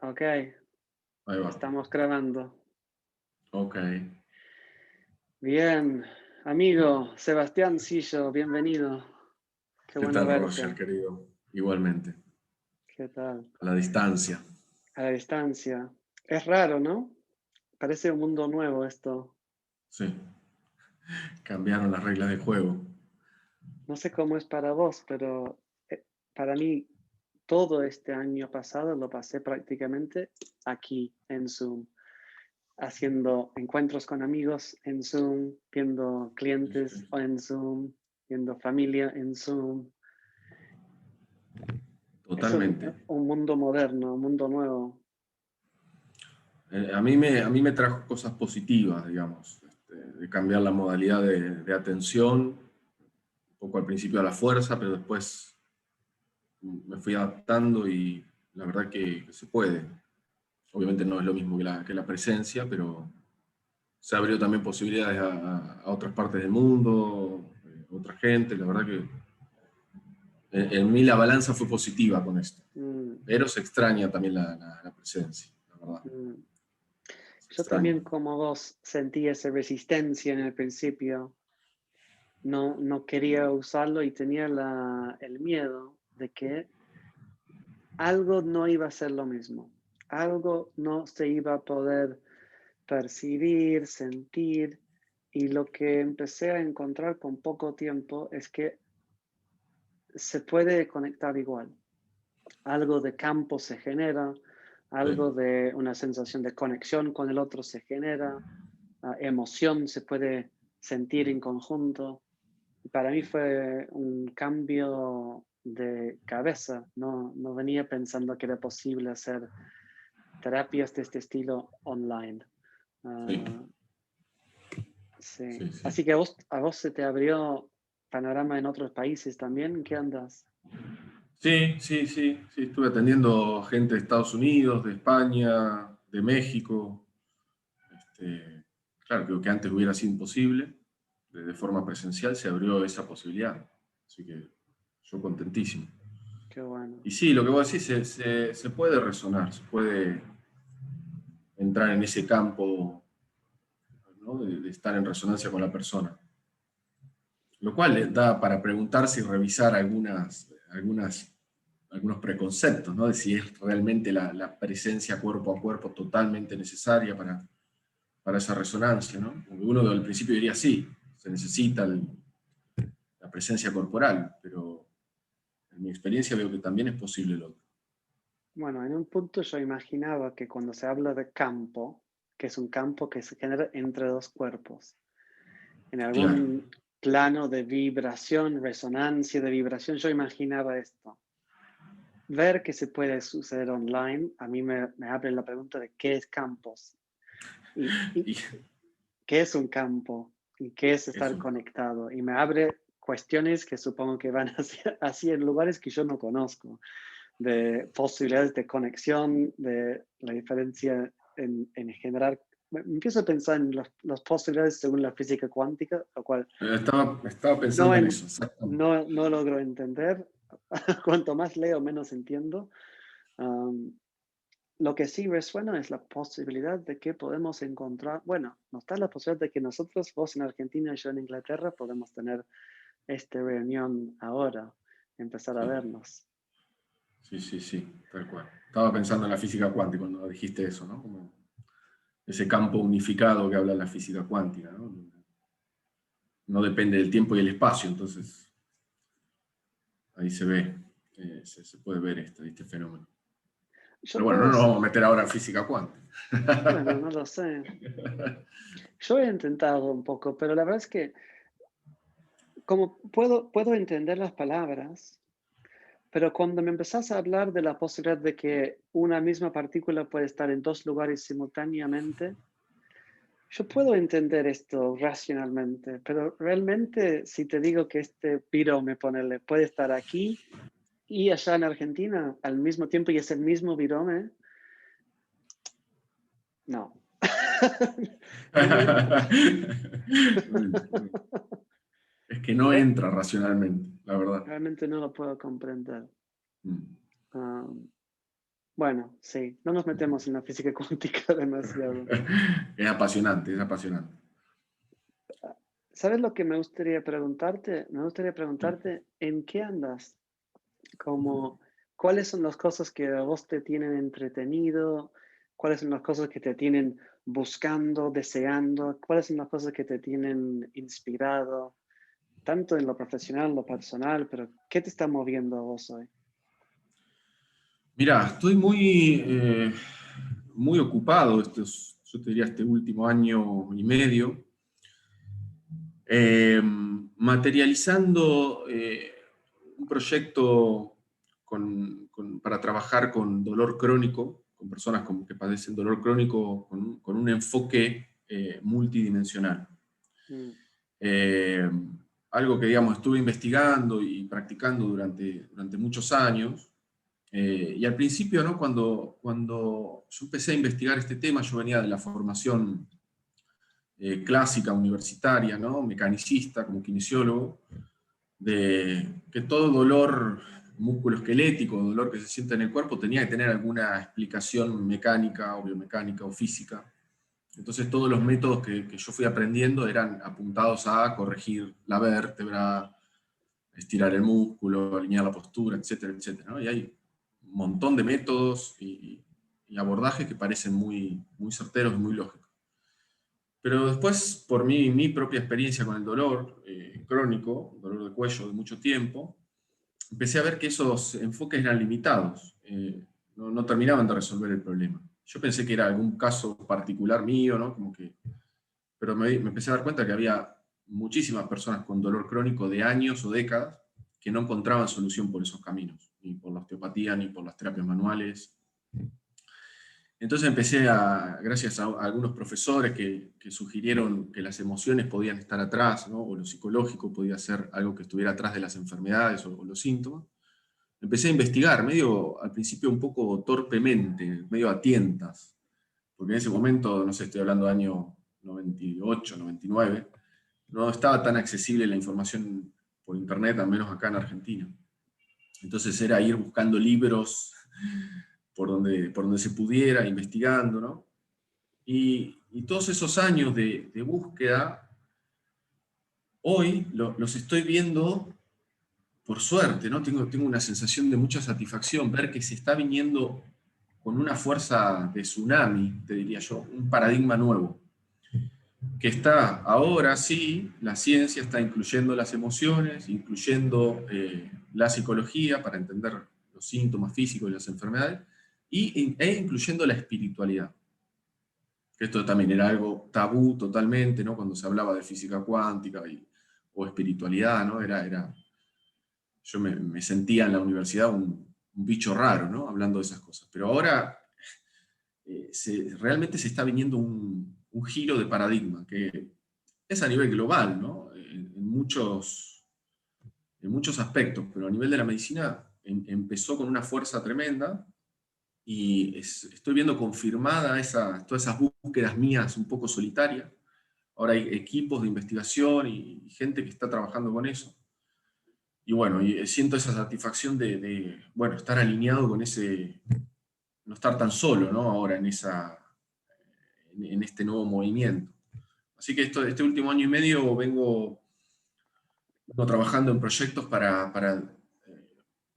Ok, Ahí va. estamos grabando. Ok. Bien, amigo Sebastián Sillo, bienvenido. Qué ¿Qué bueno tal, Roger, verte. querido? Igualmente, ¿Qué tal? a la distancia. A la distancia. Es raro, ¿no? Parece un mundo nuevo esto. Sí, cambiaron las reglas de juego. No sé cómo es para vos, pero para mí todo este año pasado lo pasé prácticamente aquí en Zoom, haciendo encuentros con amigos en Zoom, viendo Sí, clientes sí. en Zoom, viendo familia en Zoom. Es Totalmente. un mundo moderno, un mundo nuevo. A mí me trajo cosas positivas, digamos, de cambiar la modalidad de atención, un poco al principio a la fuerza, pero después me fui adaptando y la verdad que se puede. Obviamente no es lo mismo que la presencia, pero se abrió también posibilidades a otras partes del mundo, otra gente, la verdad que en mí la balanza fue positiva con esto, Mm, pero se extraña también la presencia, la verdad, mm. se Yo extraña. también, como vos, sentí esa resistencia en el principio. No quería usarlo y tenía el miedo de que algo no iba a ser lo mismo. Algo no se iba a poder percibir, sentir. Y lo que empecé a encontrar con poco tiempo es que se puede conectar igual. Algo de campo se genera, algo Sí, de una sensación de conexión con el otro se genera, emoción se puede sentir en conjunto. Y para mí fue un cambio de cabeza. No venía pensando que era posible hacer terapias de este estilo online. sí, Ah, sí. sí, sí. Así que a vos se te abrió panorama en otros países también. ¿En qué andas? Sí, sí, sí, sí, estuve atendiendo gente de Estados Unidos, de España, de México. Claro, creo que antes hubiera sido imposible, de forma presencial se abrió esa posibilidad, así que yo contentísimo. Qué bueno. Y sí, lo que vos decís, se puede resonar, se puede entrar en ese campo, ¿no? de estar en resonancia con la persona. Lo cual da para preguntarse y revisar algunos preconceptos, ¿no? De si es realmente la presencia cuerpo a cuerpo totalmente necesaria para esa resonancia, ¿no? Porque uno al principio diría sí, se necesita la presencia corporal, pero en mi experiencia veo que también es posible lo otro. Bueno, en un punto yo imaginaba que cuando se habla de campo, que es un campo que se genera entre dos cuerpos, en Claro, algún plano de vibración, resonancia de vibración, yo imaginaba esto. Ver que se puede suceder online, a mí me abre la pregunta de qué es campos y y qué es un campo y qué es estar eso. conectado. Y me abre cuestiones que supongo que van hacia, así en lugares que yo no conozco, de posibilidades de conexión, de la diferencia en generar. Empiezo a pensar en las posibilidades según la física cuántica, lo cual Estaba no, pensando en eso, exactamente. no logro entender. Cuanto más leo, menos entiendo. Am, lo que sí resuena es la posibilidad de que podemos encontrar, bueno, nos da la posibilidad de que nosotros, vos en Argentina y yo en Inglaterra, podemos tener esta reunión ahora, empezar a Sí, vernos. sí, sí, sí, tal cual. Estaba pensando en la física cuántica cuando dijiste eso, ¿no? Como ese campo unificado que habla la física cuántica, ¿no? No depende del tiempo y el espacio, entonces ahí se ve, se puede ver este fenómeno. Yo Pero bueno, no puedo, nos vamos a meter ahora en física cuántica. bueno, no lo sé. Yo he intentado un poco, pero la verdad es que como puedo entender las palabras, pero cuando me empezás a hablar de la posibilidad de que una misma partícula puede estar en dos lugares simultáneamente, yo puedo entender esto racionalmente, pero realmente si te digo que este piro, me ponele, puede estar aquí y allá en Argentina al mismo tiempo y es el mismo virome, no. No me entra. No entra, no. Es que no Re- entra racionalmente, la verdad. Realmente no lo puedo comprender. Mm. Um, Bueno, sí, no nos metemos en la física cuántica demasiado. Es apasionante, es apasionante. ¿Sabes lo que me gustaría preguntarte? Me gustaría preguntarte, ¿en qué andas? Como, ¿cuáles son las cosas que a vos te tienen entretenido? ¿Cuáles son las cosas que te tienen buscando, deseando? ¿Cuáles son las cosas que te tienen inspirado? Tanto en lo profesional, lo personal, pero ¿qué te está moviendo a vos hoy? Mira, estoy muy ocupado, yo te diría este último año y medio, materializando un proyecto para trabajar con dolor crónico, con personas que padecen dolor crónico con un enfoque multidimensional. Mm, Eh, Algo que, digamos, estuve investigando y practicando durante muchos años. Y al principio, ¿no? Cuando yo empecé a investigar este tema, yo venía de la formación clásica universitaria, ¿no? Mecanicista, como kinesiólogo, de que todo dolor musculoesquelético, dolor que se siente en el cuerpo, tenía que tener alguna explicación mecánica o biomecánica o física. Entonces todos los métodos que yo fui aprendiendo eran apuntados a corregir la vértebra, estirar el músculo, alinear la postura, etcétera, etcétera, ¿no? Y hay un montón de métodos y abordajes que parecen muy certeros y muy lógicos. Pero después, por mi propia experiencia con el dolor crónico, dolor de cuello de mucho tiempo, empecé a ver que esos enfoques eran limitados, no terminaban de resolver el problema. Yo pensé que era algún caso particular mío, ¿no? Pero me empecé a dar cuenta que había muchísimas personas con dolor crónico de años o décadas que no encontraban solución por esos caminos, ni por la osteopatía, ni por las terapias manuales. Entonces gracias a algunos profesores que sugirieron que las emociones podían estar atrás, ¿no? O lo psicológico podía ser algo que estuviera atrás de las enfermedades o los síntomas, empecé a investigar, medio al principio un poco torpemente, medio a tientas, porque en ese momento, no sé, estoy hablando de año 98, 99, no estaba tan accesible la información por internet, al menos acá en Argentina. Entonces era ir buscando libros por donde se pudiera, investigando, ¿no? Y todos esos años de búsqueda, hoy los estoy viendo por suerte, ¿no? Tengo una sensación de mucha satisfacción, ver que se está viniendo con una fuerza de tsunami, te diría yo, un paradigma nuevo, que está ahora sí, la ciencia está incluyendo las emociones, incluyendo la psicología para entender los síntomas físicos y las enfermedades, e incluyendo la espiritualidad. Esto también era algo tabú totalmente, ¿no? Cuando se hablaba de física cuántica o espiritualidad, ¿no? Yo me sentía en la universidad un bicho raro, ¿no? Hablando de esas cosas. Pero ahora realmente se está viniendo un giro de paradigma, que es a nivel global, ¿no? En muchos aspectos, pero a nivel de la medicina empezó con una fuerza tremenda y estoy viendo confirmada todas esas búsquedas mías un poco solitarias. Ahora hay equipos de investigación y gente que está trabajando con eso. Y bueno, siento esa satisfacción bueno, estar alineado con ese, no estar tan solo, ¿no? Ahora en este nuevo movimiento. Así que este último año y medio vengo trabajando en proyectos para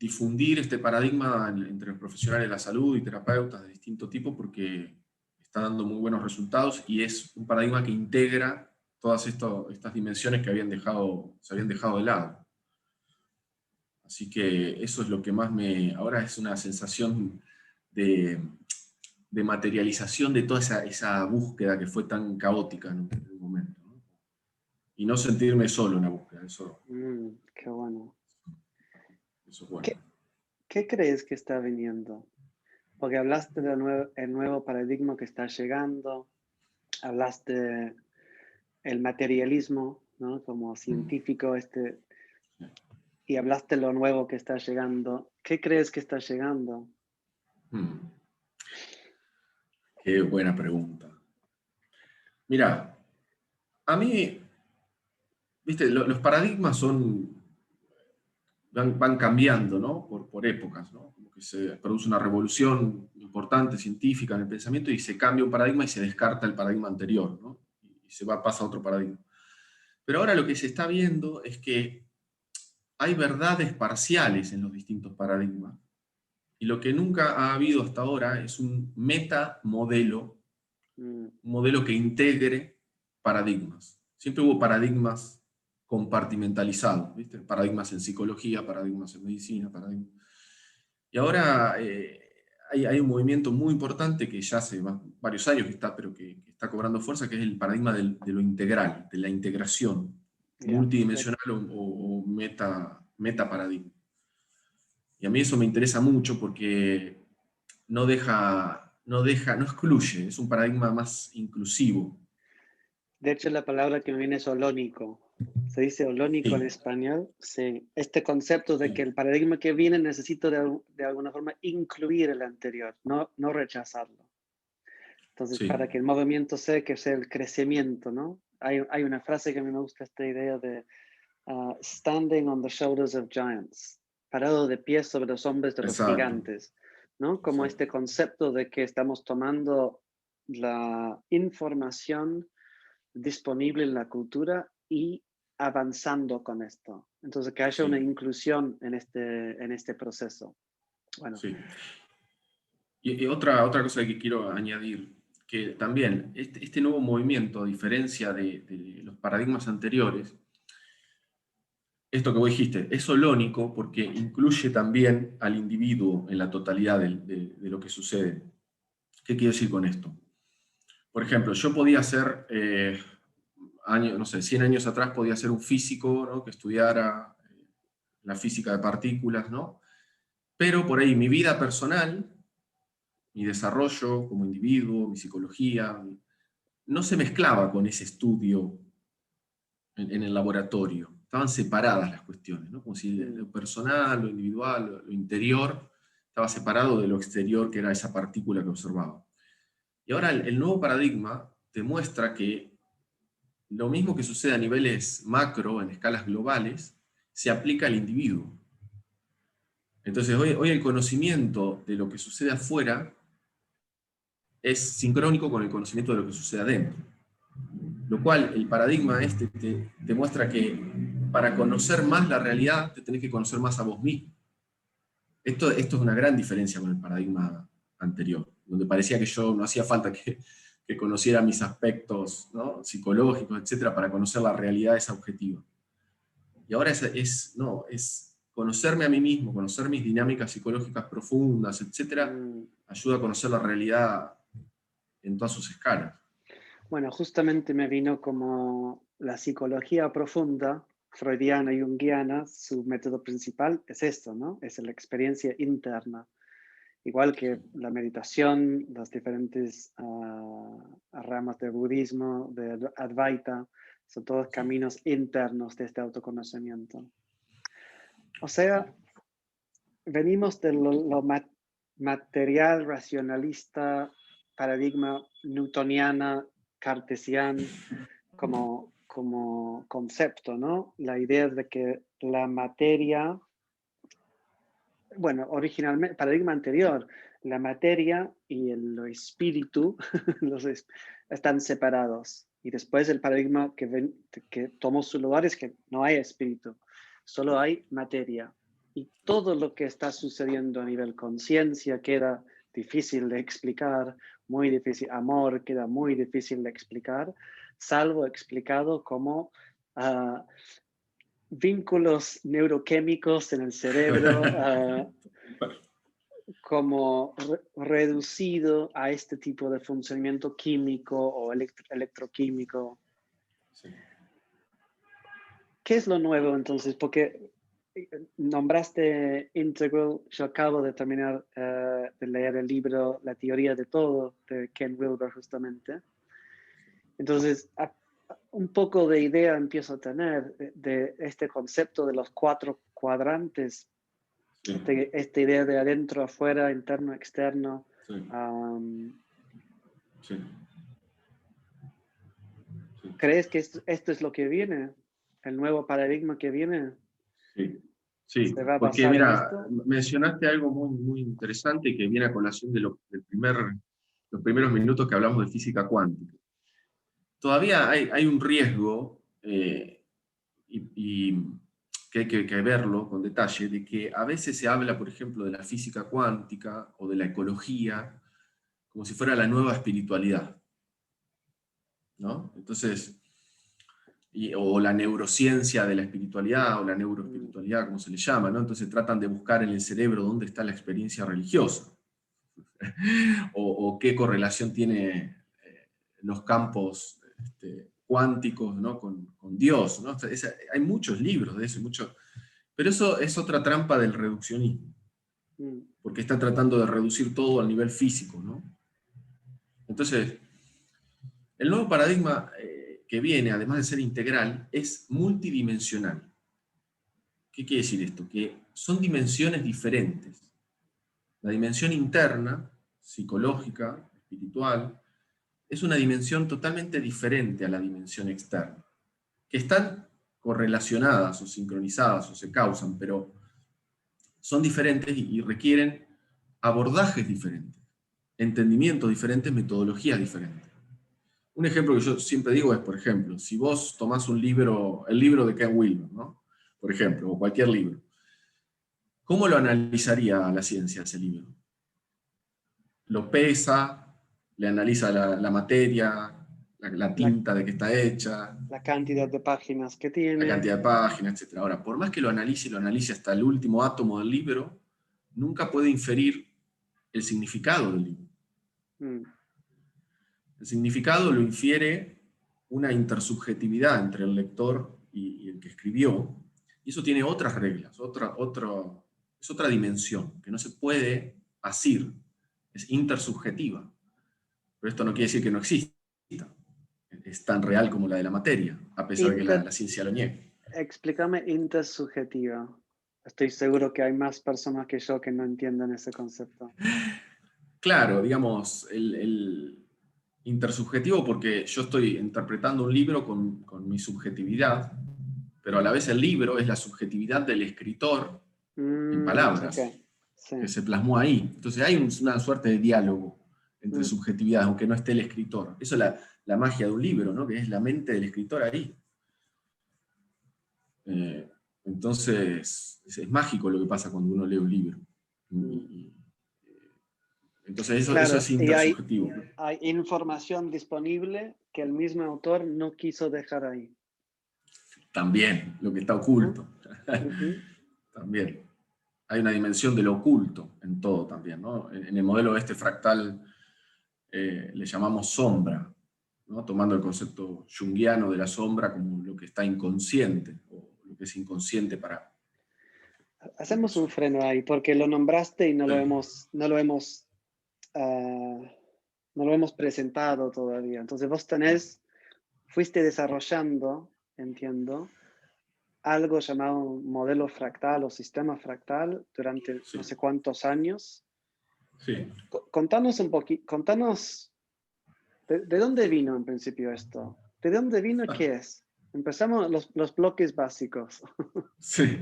difundir este paradigma entre los profesionales de la salud y terapeutas de distinto tipo, porque está dando muy buenos resultados y es un paradigma que integra todas estas dimensiones que se habían dejado de lado. Así que eso es lo que más ahora es una sensación de, de materialización de toda esa búsqueda que fue tan caótica en un momento, ¿no? Y no sentirme solo en la búsqueda, qué bueno. eso es bueno. ¿Qué, qué crees que está viniendo? Porque hablaste del nuevo paradigma que está llegando, hablaste el materialismo, ¿no? Como Mm. científico, y hablaste lo nuevo que está llegando. ¿Qué crees que está llegando? Mm. Qué buena pregunta. Mira, a mí, viste, los paradigmas son, van cambiando, ¿no? Por épocas, ¿no? Como que se produce una revolución importante, científica en el pensamiento, y se cambia un paradigma y se descarta el paradigma anterior, ¿no? Y pasa a otro paradigma. Pero ahora lo que se está viendo es que hay verdades parciales en los distintos paradigmas, y lo que nunca ha habido hasta ahora es un metamodelo, un modelo que integre paradigmas. Siempre hubo paradigmas compartimentalizados, ¿viste? Paradigmas en psicología, paradigmas en medicina, paradigmas. Y ahora hay un movimiento muy importante que ya hace varios años que está, pero que está cobrando fuerza, que es el paradigma de lo integral, de la integración multidimensional o metaparadigma. Y a mí eso me interesa mucho porque no excluye, es un paradigma más inclusivo. De hecho, la palabra que me viene es holónico. Se dice holónico en Sí, español. Sí. Este concepto de que sí, el paradigma que viene necesita de alguna forma incluir el anterior, no rechazarlo. Entonces, sí, para que el movimiento que sea el crecimiento, ¿no? Hay una frase que a mí me gusta, esta idea de standing on the shoulders of giants, parado de pie sobre los hombros de los exacto, gigantes, ¿no? Como exacto. este concepto de que estamos tomando la información disponible en la cultura y avanzando con esto. Entonces, que haya una Sí, inclusión en este proceso. Bueno, sí. Y otra cosa que quiero añadir, que también este nuevo movimiento, a diferencia de los paradigmas anteriores, esto que vos dijiste, es holónico porque incluye también al individuo en la totalidad de lo que sucede. ¿Qué quiero decir con esto? Por ejemplo, yo podía ser, no sé, 100 años atrás podía ser un físico, ¿no? Que estudiara la física de partículas, ¿no? Pero por ahí mi vida personal, mi desarrollo como individuo, mi psicología, no se mezclaba con ese estudio en el laboratorio. Estaban separadas las cuestiones, ¿no? Como si lo personal, lo individual, lo interior, estaba separado de lo exterior, que era esa partícula que observaba. Y ahora el nuevo paradigma demuestra que lo mismo que sucede a niveles macro, en escalas globales, se aplica al individuo. Entonces, hoy el conocimiento de lo que sucede afuera es sincrónico con el conocimiento de lo que sucede adentro. Lo cual, el paradigma este te muestra que para conocer más la realidad, te tenés que conocer más a vos mismo. Esto es una gran diferencia con el paradigma anterior, donde parecía que yo no hacía falta que conociera mis aspectos, ¿no? Psicológicos, etcétera, para conocer la realidad esa objetiva. Y ahora es conocerme a mí mismo, conocer mis dinámicas psicológicas profundas, etcétera, ayuda a conocer la realidad en todas sus escalas. bueno, justamente me vino como la psicología profunda, freudiana y junguiana, su método principal es esto, ¿no? Es la experiencia interna. Igual que la meditación, las diferentes ramas del budismo, de Advaita, son todos caminos internos de este autoconocimiento. O sea, venimos de lo material, racionalista, paradigma newtoniana, cartesiano, como concepto, ¿no? La idea de que la materia, bueno, originalmente, paradigma anterior, la materia y el espíritu están separados. Y después el paradigma que tomó su lugar es que no hay espíritu, solo hay materia. Y todo lo que está sucediendo a nivel conciencia queda difícil de explicar, muy difícil. Amor queda muy difícil de explicar, salvo explicado como vínculos neuroquímicos en el cerebro, como reducido a este tipo de funcionamiento químico o electroquímico. Sí. ¿Qué es lo nuevo entonces? Porque nombraste Integral, yo acabo de terminar de leer el libro La teoría de todo de Ken Wilber justamente. Entonces, un poco de idea empiezo a tener de este concepto de los 4 cuadrantes, Sí, esta idea de adentro, afuera, interno, externo. sí, sí, sí, ¿Crees que esto es lo que viene? ¿El nuevo paradigma que viene? sí. Sí, se va a porque basar en mira, esto. mencionaste algo muy interesante que viene a colación de los primeros minutos que hablamos de física cuántica. Todavía hay un riesgo, y que hay que verlo con detalle, de que a veces se habla, por ejemplo, de la física cuántica o de la ecología como si fuera la nueva espiritualidad, ¿no? Entonces, o la neurociencia de la espiritualidad, o la neuroespiritualidad, como se le llama, ¿no? Entonces tratan de buscar en el cerebro dónde está la experiencia religiosa, o qué correlación tiene los campos cuánticos, ¿no? con Dios, ¿no? Hay muchos libros de eso, pero eso es otra trampa del reduccionismo, Mm, porque está tratando de reducir todo al nivel físico, ¿no? Entonces, el nuevo paradigma que viene, además de ser integral, es multidimensional. ¿Qué quiere decir esto? Que son dimensiones diferentes. La dimensión interna, psicológica, espiritual, es una dimensión totalmente diferente a la dimensión externa, que están correlacionadas o sincronizadas o se causan, pero son diferentes y requieren abordajes diferentes, entendimientos diferentes, metodologías diferentes. Un ejemplo que yo siempre digo es, por ejemplo, si vos tomás un libro, el libro de Ken Wilber, ¿no? Por ejemplo, o cualquier libro, ¿cómo lo analizaría la ciencia ese libro? Lo pesa, le analiza la materia, la La, tinta de que está hecha, la cantidad de páginas que la tiene. cantidad de páginas, etc. Ahora, por más que lo analice hasta el último átomo del libro, nunca puede inferir el significado del libro. Mm, El significado lo infiere una intersubjetividad entre el lector y el que escribió, y eso tiene otras reglas, es otra dimensión, que no se puede asir, es intersubjetiva. Pero esto no quiere decir que no exista, es tan real como la de la materia, a pesar de que Inter, la ciencia lo niegue. explícame intersubjetiva. Estoy seguro que hay más personas que yo que no entienden ese concepto. Claro, digamos, el intersubjetivo, porque yo estoy interpretando un libro con mi subjetividad, pero a la vez el libro es la subjetividad del escritor en Ok, palabras, sí. que se plasmó ahí. Entonces hay una suerte de diálogo entre Mm, subjetividades, aunque no esté el escritor. Eso es la magia de un libro, ¿no? Que es la mente del escritor ahí. Entonces, es mágico lo que pasa cuando uno lee un libro. mm. Entonces, eso Claro, es y intersubjetivo. hay información disponible que el mismo autor no quiso dejar ahí, También, lo que está ¿no? oculto. Ujú. También. Hay una dimensión de lo oculto en todo también, ¿no? En el modelo fractal le llamamos sombra, ¿no? Tomando el concepto junguiano de la sombra como lo que está inconsciente, o lo que es inconsciente para la Hacemos un persona. freno ahí, porque lo nombraste y Sí. ah, no lo hemos presentado todavía. Entonces vos Ah, fuiste desarrollando, entiendo, algo llamado modelo fractal o sistema fractal durante no sí, sé cuántos años. sí. Contanos un poquito, contanos de dónde vino en principio esto. ¿De dónde vino y qué es? Empezamos los bloques básicos. Sí.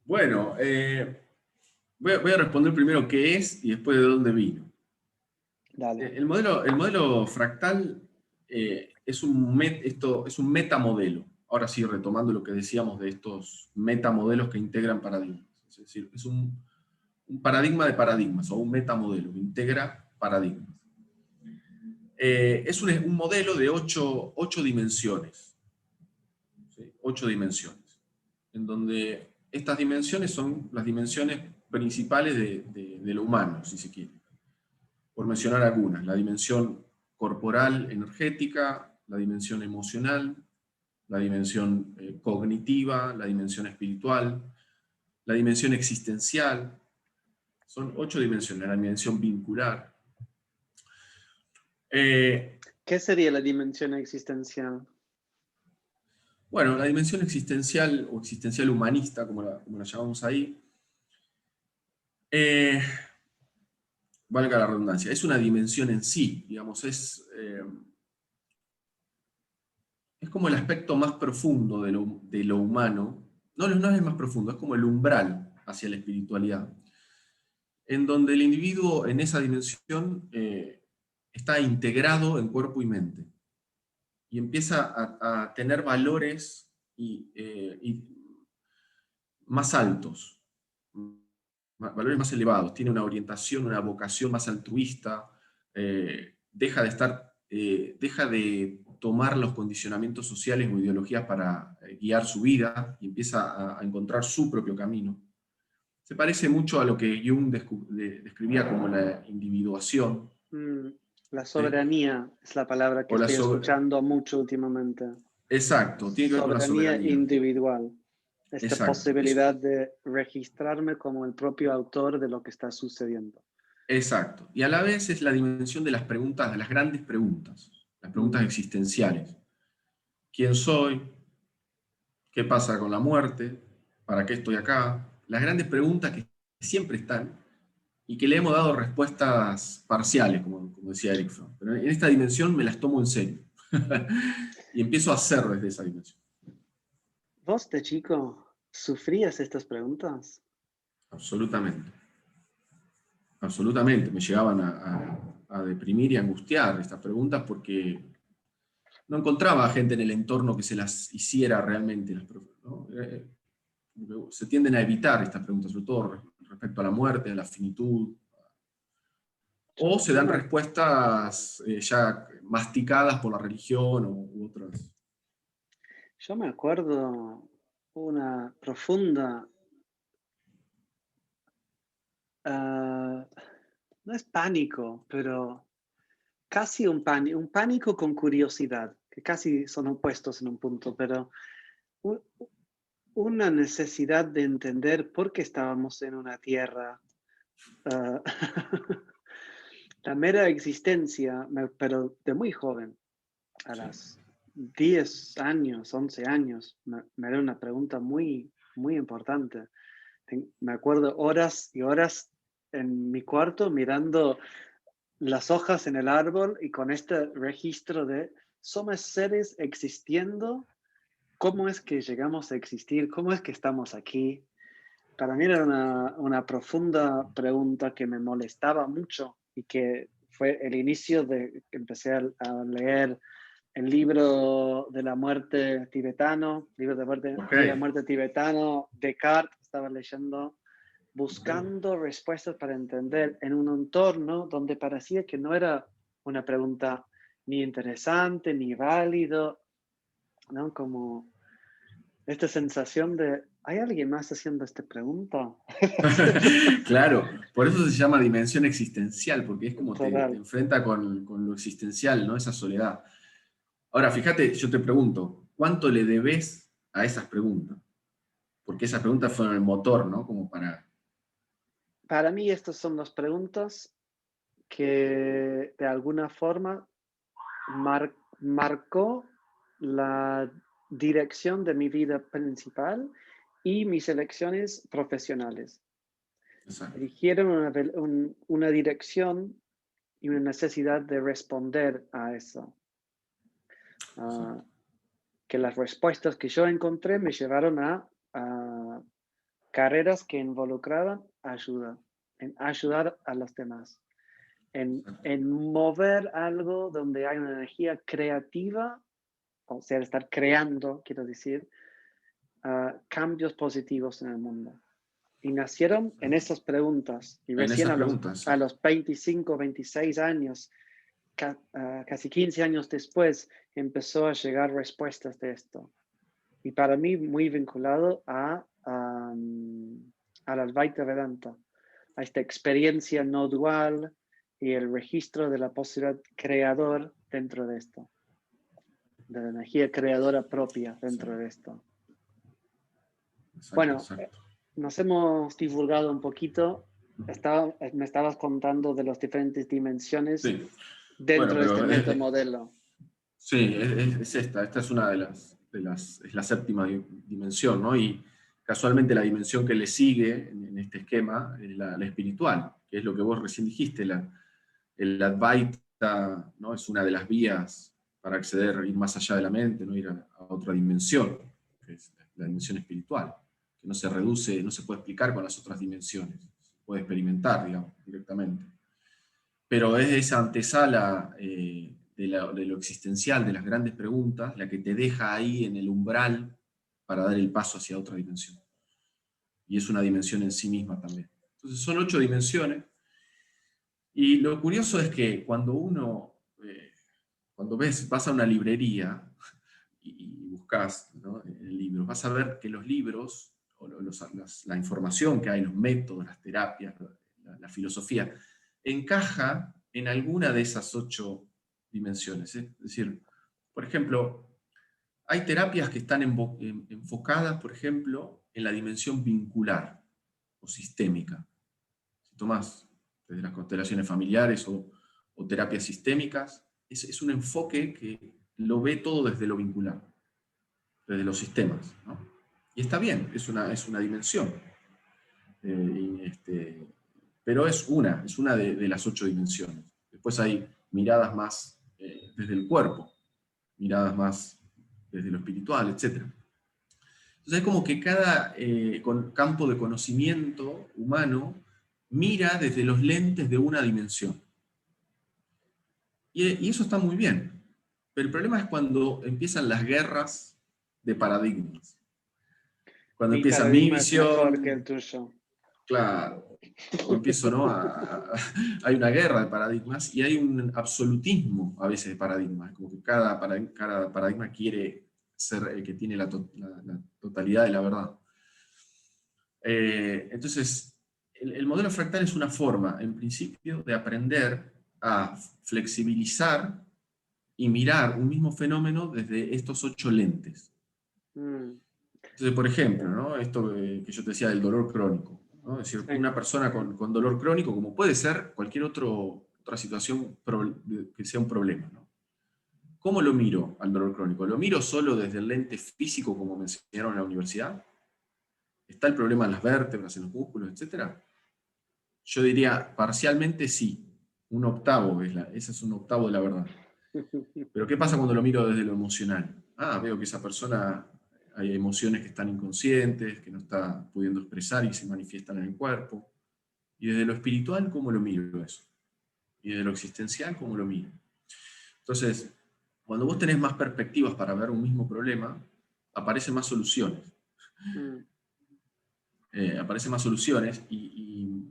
Bueno, voy a responder primero qué es y después de dónde vino. Dale. El modelo fractal esto es un metamodelo. Ahora sí, retomando lo que decíamos de estos metamodelos que integran paradigmas. Es decir, es un paradigma de paradigmas o un metamodelo que integra paradigmas. Es un modelo de ocho dimensiones. ¿Sí? 8 dimensiones. En donde estas dimensiones son las dimensiones principales de lo humano, si se quiere. Por mencionar algunas, la dimensión corporal, energética, la dimensión emocional, la dimensión cognitiva, la dimensión espiritual, la dimensión existencial. Son 8 dimensiones, la dimensión vincular. Eh, ¿Qué sería la dimensión existencial? bueno, la dimensión existencial o existencial humanista, como la llamamos ahí, eh, valga la redundancia, es una dimensión en sí, digamos, es como el aspecto más profundo de lo humano, no es el más profundo, es como el umbral hacia la espiritualidad, en donde el individuo en esa dimensión está integrado en cuerpo y mente, y empieza a tener valores y más altos, valores más elevados, tiene una orientación, una vocación más altruista, deja de tomar los condicionamientos sociales o ideologías para guiar su vida y empieza a encontrar su propio camino. Se parece mucho a lo que Jung describía como la individuación. La ¿Sí? soberanía es la palabra que O la estoy sobre... escuchando mucho últimamente. Exacto, tiene que ver con la Soberanía soberanía. individual. Esta Exacto. posibilidad de registrarme como el propio autor de lo que está sucediendo. Exacto. Y a la vez es la dimensión de las preguntas, de las grandes preguntas, las preguntas Mm. existenciales. ¿Quién soy? ¿Qué pasa con la muerte? ¿Para qué estoy acá? Las grandes preguntas que siempre están y que le hemos dado respuestas parciales, como decía Eric Fromm. Pero en esta dimensión me las tomo en serio. Y empiezo a hacer desde esa dimensión. ¿Vos de chico sufrías estas preguntas? Absolutamente. Absolutamente. Me llegaban a deprimir y angustiar estas preguntas porque no encontraba gente en el entorno que se las hiciera realmente. ¿No? Se tienden a evitar estas preguntas, sobre todo respecto a la muerte, a la finitud, o se Yo dan me, respuestas ya masticadas por la religión u otras. yo me acuerdo una profunda, ah, no es pánico, pero casi un pánico con curiosidad, que casi son opuestos en un punto, pero u- una necesidad de entender por qué estábamos en una tierra. ah, la mera existencia, pero de muy joven, a Sí. las 10 años, 11 años, me era una pregunta muy, muy importante. Me acuerdo horas y horas en mi cuarto mirando las hojas en el árbol y con este registro de somos seres existiendo, ¿cómo es que llegamos a existir? ¿Cómo es que estamos aquí? Para mí era una profunda pregunta que me molestaba mucho y que fue el inicio de que empecé a leer el libro de la muerte tibetano, libro de muerte, Ok, vida de muerte tibetano, Descartes, estaba leyendo, ok. buscando respuestas para entender en un entorno donde parecía que no era una pregunta ni interesante ni válido, ¿no? Como esta sensación de, ¿hay alguien más haciendo esta pregunta? Claro, por eso se llama dimensión existencial, porque es como te Total. enfrenta con lo existencial, ¿no? Esa soledad. Ahora, fíjate, yo te pregunto, ¿cuánto le debes a esas preguntas? Porque esas preguntas fueron el motor, ¿no? Como para... Para mí estas son las preguntas que de alguna forma marcó la dirección de mi vida principal y mis elecciones profesionales. Exacto, Eligieron una dirección y una necesidad de responder a eso. exacto. Uh, que las respuestas que yo encontré me llevaron a carreras que involucraban ayuda, en ayudar a los demás, Exacto. en mover algo donde hay una energía creativa, o sea, estar creando, quiero decir, cambios positivos en el mundo. Y nacieron en esas preguntas. Y En recién esas preguntas, a sí. los 25, 26 años, casi 15 años después, empezó a llegar respuestas de esto. Y para mí muy vinculado al Advaita Vedanta, a esta experiencia no dual y el registro de la posibilidad creador dentro de esto, de la energía creadora propia Sí, dentro de esto. exacto, Bueno, exacto. nos hemos divulgado un poquito. Me estabas contando de las diferentes dimensiones Sí, bueno, dentro de este pero metamodelo. sí, es esta. Esta es una es la séptima dimensión, ¿no? Y casualmente la dimensión que le sigue en este esquema es la espiritual, que es lo que vos recién dijiste, el Advaita, ¿no? Es una de las vías para acceder, ir más allá de la mente, ¿no? Ir a otra dimensión, que es la dimensión espiritual. que no se reduce, no se puede explicar con las otras dimensiones, se puede experimentar, digamos, directamente. Pero es esa antesala de lo existencial, de las grandes preguntas, la que te deja ahí en el umbral para dar el paso hacia otra dimensión. Y es una dimensión en sí misma también. Entonces son 8 dimensiones, y lo curioso es que cuando cuando vas a una librería y buscas, ¿no?, el libro, vas a ver que los libros, o la información que hay, los métodos, las terapias, la filosofía, encaja en alguna de esas 8 dimensiones. Es decir, por ejemplo, hay terapias que están enfocadas, por ejemplo, en la dimensión vincular o sistémica. Si tomás desde las constelaciones familiares o terapias sistémicas, es un enfoque que lo ve todo desde lo vincular, desde los sistemas, ¿no? Y está bien, es una dimensión. Pero es una de las 8 dimensiones. Después hay miradas más desde el cuerpo, miradas más desde lo espiritual, etc. Entonces es como que cada campo de conocimiento humano mira desde los lentes de una dimensión. Y eso está muy bien. Pero el problema es cuando empiezan las guerras de paradigmas. Cuando Mi empieza mi paradigma es mejor que el visión, tuyo. claro, o empiezo, ¿no? Hay una guerra de paradigmas y hay un absolutismo a veces de paradigmas, como que cada paradigma quiere ser el que tiene la totalidad de la verdad. Entonces, el modelo fractal es una forma, en principio, de aprender a flexibilizar y mirar un mismo fenómeno desde estos 8 lentes. Mm, Entonces, por ejemplo, ¿no?, esto que yo te decía del dolor crónico, ¿no? Es decir, sí. una persona con dolor crónico, como puede ser cualquier otra situación que sea un problema, ¿no? ¿Cómo lo miro al dolor crónico? ¿Lo miro solo desde el lente físico, como me enseñaron en la universidad? ¿Está el problema en las vértebras, en los músculos, etcétera? Yo diría, parcialmente sí. Un octavo, ese es un octavo de la verdad. Pero ¿qué pasa cuando lo miro desde lo emocional? Veo que esa persona, hay emociones que están inconscientes, que no está pudiendo expresar y se manifiestan en el cuerpo. Y desde lo espiritual, ¿cómo lo miro eso? Y desde lo existencial, ¿cómo lo miro? Entonces, cuando vos tenés más perspectivas para ver un mismo problema, aparecen más soluciones. Mm, Aparecen más soluciones y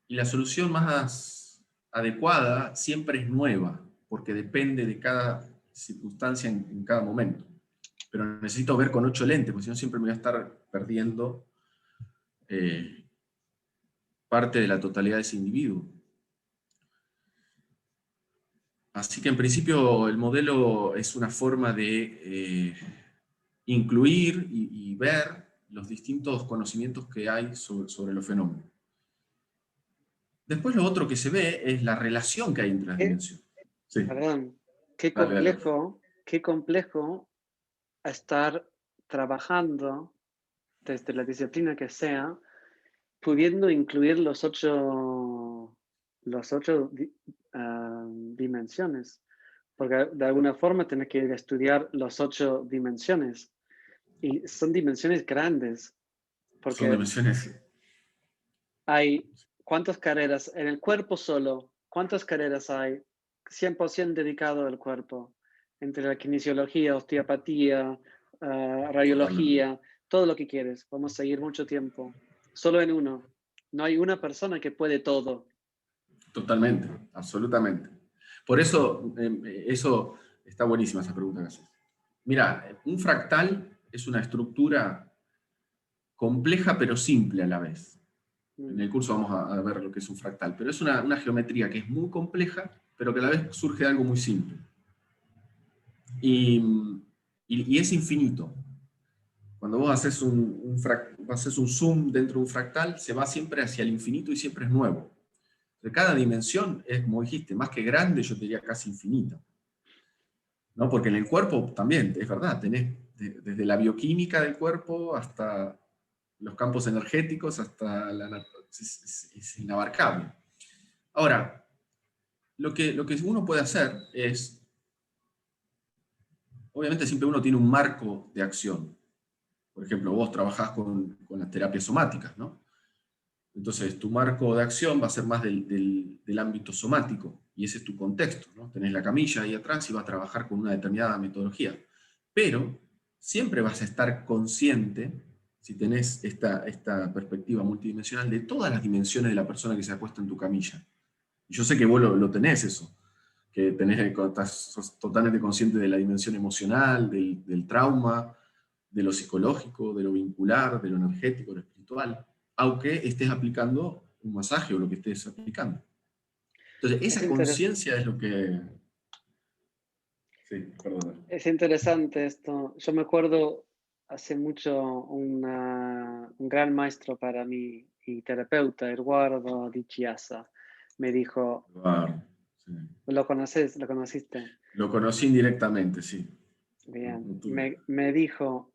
la solución más adecuada siempre es nueva, porque depende de cada circunstancia en cada momento. Pero necesito ver con 8 lentes, porque si no siempre me voy a estar perdiendo parte de la totalidad de ese individuo. Así que en principio el modelo es una forma de incluir y ver los distintos conocimientos que hay sobre los fenómenos. Después lo otro que se ve es la relación que hay entre las qué- dimensiones. Sí, perdón, dale, dale. qué complejo estar trabajando desde la disciplina que sea, pudiendo incluir los ocho dimensiones. Porque de alguna forma tienes que ir a estudiar las 8 dimensiones. Y son dimensiones grandes, Son porque dimensiones. hay cuántas carreras en el cuerpo solo, cuántas carreras hay 100% dedicado al cuerpo, entre la kinesiología, osteopatía, Totalmente. radiología, todo lo que quieres. Vamos a seguir mucho tiempo. Solo en uno. No hay una persona que puede todo. Totalmente, absolutamente. Por eso, eso está buenísima esa pregunta que haces. Mira, un fractal es una estructura compleja pero simple a la vez. En Mm, el curso vamos a ver lo que es un fractal, pero es una geometría que es muy compleja, pero que a la vez surge de algo muy simple. Y es infinito. Cuando vos haces haces un zoom dentro de un fractal, se va siempre hacia el infinito y siempre es nuevo. De cada dimensión es, como dijiste, más que grande, yo te diría casi infinita. ¿No? Porque en el cuerpo también, es verdad, tenés desde la bioquímica del cuerpo hasta los campos energéticos, hasta es inabarcable. Ahora, lo que uno puede hacer es, obviamente siempre uno tiene un marco de acción. Por ejemplo, vos trabajás con las terapias somáticas, ¿no? Entonces, tu marco de acción va a ser más del ámbito somático, y ese es tu contexto, ¿no? Tenés la camilla ahí atrás y vas a trabajar con una determinada metodología. Pero siempre vas a estar consciente, si tenés esta perspectiva multidimensional, de todas las dimensiones de la persona que se acuesta en tu camilla. Y yo sé que vos lo tenés eso, que sos totalmente consciente de la dimensión emocional, del trauma, de lo psicológico, de lo vincular, de lo energético, de lo espiritual, aunque estés aplicando un masaje o lo que estés aplicando. Entonces, Es esa interes- conciencia es lo que... Sí, perdón. es interesante esto. Yo me acuerdo hace mucho un gran maestro para mí y terapeuta, Eduardo Di Chiesa, me dijo, Claro, sí. ¿lo conoces? ¿Lo conociste? Lo conocí indirectamente, sí. No, Bien. no tuve. Me dijo,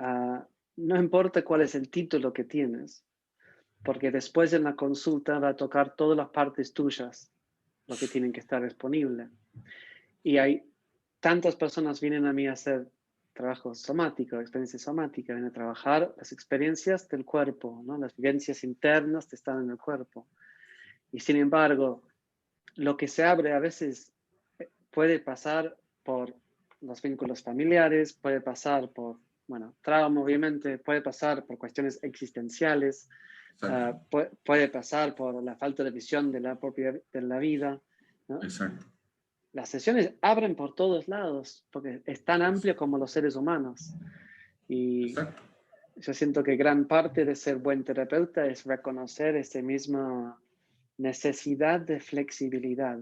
ah, no importa cuál es el título que tienes, porque después en la consulta va a tocar todas las partes tuyas, lo que tienen que estar disponibles. Y hay tantas personas vienen a mí a hacer trabajo somático, experiencia somática, vienen a trabajar las experiencias del cuerpo, ¿no? Las vivencias internas que están en el cuerpo. Y sin embargo, lo que se abre a veces puede pasar por los vínculos familiares, puede pasar por, bueno, trauma obviamente, puede pasar por cuestiones existenciales, Exacto, puede pasar por la falta de visión de la vida, ¿no? exacto. Las sesiones abren por todos lados, porque es tan amplio como los seres humanos. Y Exacto. yo siento que gran parte de ser buen terapeuta es reconocer esa misma necesidad de flexibilidad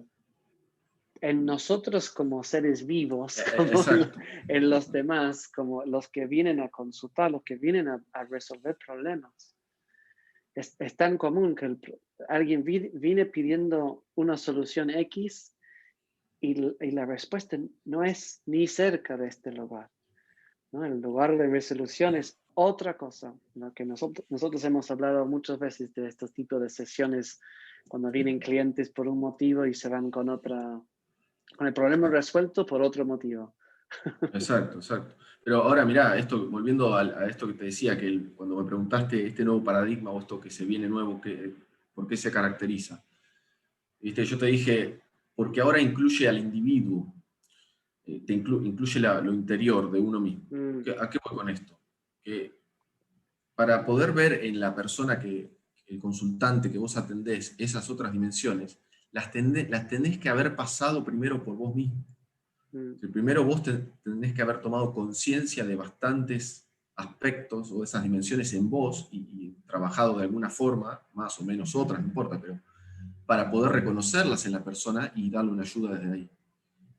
en nosotros como seres vivos, como Exacto. en los demás, como los que vienen a consultar, los que vienen a resolver problemas. Es tan común que alguien viene pidiendo una solución X y la respuesta no es ni cerca de este lugar, ¿no? El lugar de resolución es otra cosa, ¿no? Que nosotros hemos hablado muchas veces de estos tipos de sesiones cuando vienen clientes por un motivo y se van con con el problema resuelto por otro motivo. Exacto, exacto. Pero ahora mirá, volviendo a esto que te decía, que cuando me preguntaste este nuevo paradigma o esto que se viene nuevo, ¿por qué se caracteriza? ¿Viste? Yo te dije, porque ahora incluye al individuo, incluye lo interior de uno mismo. Mm, ¿A qué voy con esto? Que para poder ver en la persona el consultante que vos atendés, esas otras dimensiones, las tenés que haber pasado primero por vos mismo. mm, Primero vos tenés que haber tomado conciencia de bastantes aspectos o de esas dimensiones en vos y trabajado de alguna forma, más o menos otras, no importa, pero para poder reconocerlas en la persona y darle una ayuda desde ahí.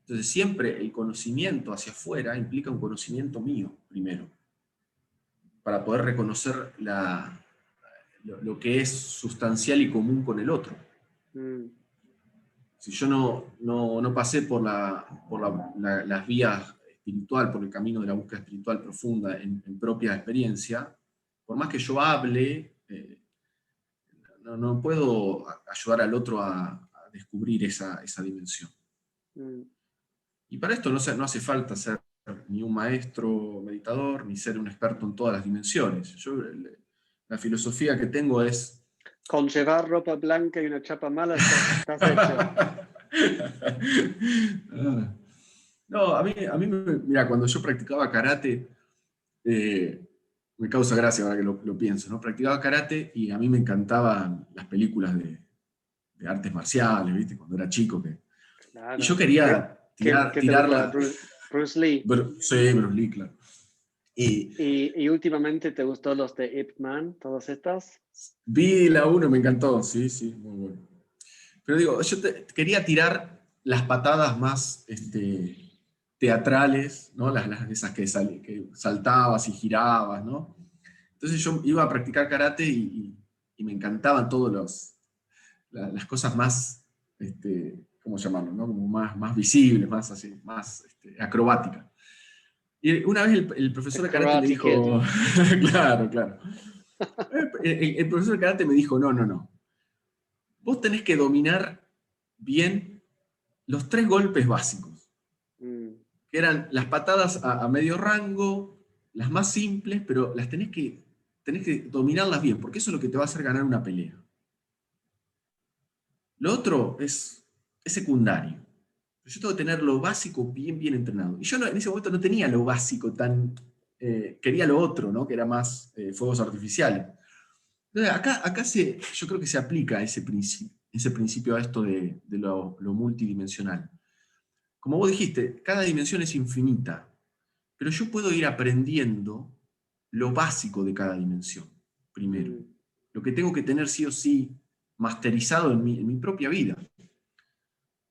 Entonces siempre el conocimiento hacia afuera implica un conocimiento mío primero, para poder reconocer lo que es sustancial y común con el otro. mm, Si yo no pasé por las vías espiritual, por el camino de la búsqueda espiritual profunda en propia experiencia, por más que yo hable, no puedo ayudar al otro a descubrir esa dimensión. mm. Y para esto no hace falta ser ni un maestro meditador, ni ser un experto en todas las dimensiones. La filosofía que tengo es... Con llevar ropa blanca y una chapa mala estás hecho. No, mira, cuando yo practicaba karate, me causa gracia ahora que lo pienso, ¿no? Practicaba karate y a mí me encantaban las películas de artes marciales, ¿viste? Cuando era chico. Y yo Claro. quería ¿Qué te gustaba? tirarla. Bruce Lee. Sí, Bruce Lee, claro. Y Y últimamente te gustó los de Ip Man, todos estos. vi la 1, me encantó, sí, sí, muy bueno. Pero digo, yo quería tirar las patadas más teatrales, ¿no? Esas que saltabas y girabas, ¿no? Entonces yo iba a practicar karate y me encantaban todas las cosas más, ¿cómo llamarlo? ¿No? Como más visibles, más así, más acrobáticas. Y una vez el The profesor de karate me Karate Kid. dijo, claro, claro. El profesor de karate me dijo, no. Vos tenés que dominar bien los 3 golpes básicos, Mm, que eran las patadas a medio rango, las más simples, pero tenés que dominarlas bien, porque eso es lo que te va a hacer ganar una pelea. Lo otro es secundario. Yo tengo que tener lo básico bien entrenado. Y yo en ese momento no tenía lo básico quería lo otro, ¿no? Que era más fuegos artificiales. Entonces, acá yo creo que se aplica ese principio a esto de lo multidimensional. Como vos dijiste, cada dimensión es infinita, pero yo puedo ir aprendiendo lo básico de cada dimensión, primero. Mm. Lo que tengo que tener sí o sí masterizado en mi propia vida,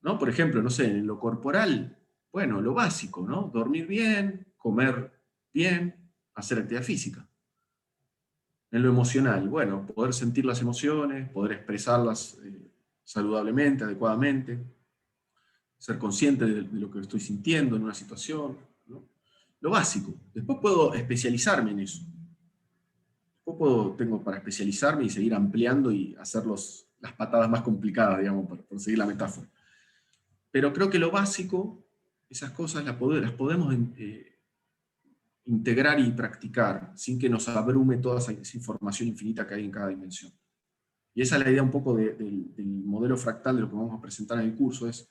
¿no? Por ejemplo, no sé, en lo corporal, bueno, lo básico, ¿no? Dormir bien, comer bien, hacer actividad física. En lo emocional, bueno, poder sentir las emociones, poder expresarlas saludablemente, adecuadamente, ser consciente de lo que estoy sintiendo en una situación, ¿no? Lo básico. Después puedo especializarme en eso. Tengo para especializarme y seguir ampliando y hacer las patadas más complicadas, digamos, por seguir la metáfora. Pero creo que lo básico, esas cosas las podemos integrar y practicar sin que nos abrume toda esa información infinita que hay en cada dimensión. Y esa es la idea un poco del modelo fractal de lo que vamos a presentar en el curso, es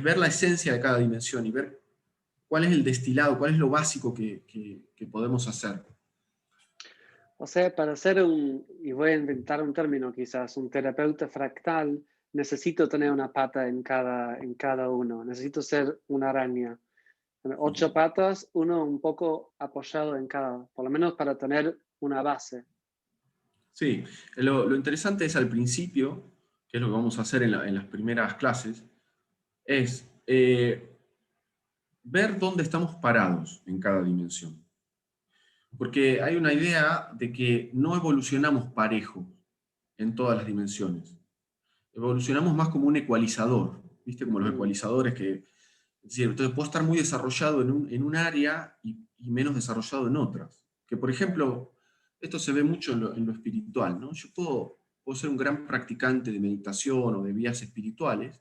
ver la esencia de cada dimensión y ver cuál es el destilado, cuál es lo básico que podemos hacer. O sea, para ser y voy a inventar un término quizás, un terapeuta fractal, necesito tener una pata en cada uno. Necesito ser una araña. 8 patas, uno un poco apoyado en cada, por lo menos para tener una base. Sí, lo interesante es al principio, que es lo que vamos a hacer en las primeras clases, es ver dónde estamos parados en cada dimensión. Porque hay una idea de que no evolucionamos parejo en todas las dimensiones. Evolucionamos más como un ecualizador, ¿viste? Como los ecualizadores es decir, entonces puedo estar muy desarrollado en un área y menos desarrollado en otras. Que, por ejemplo, esto se ve mucho en lo espiritual, ¿no? Yo puedo ser un gran practicante de meditación o de vías espirituales,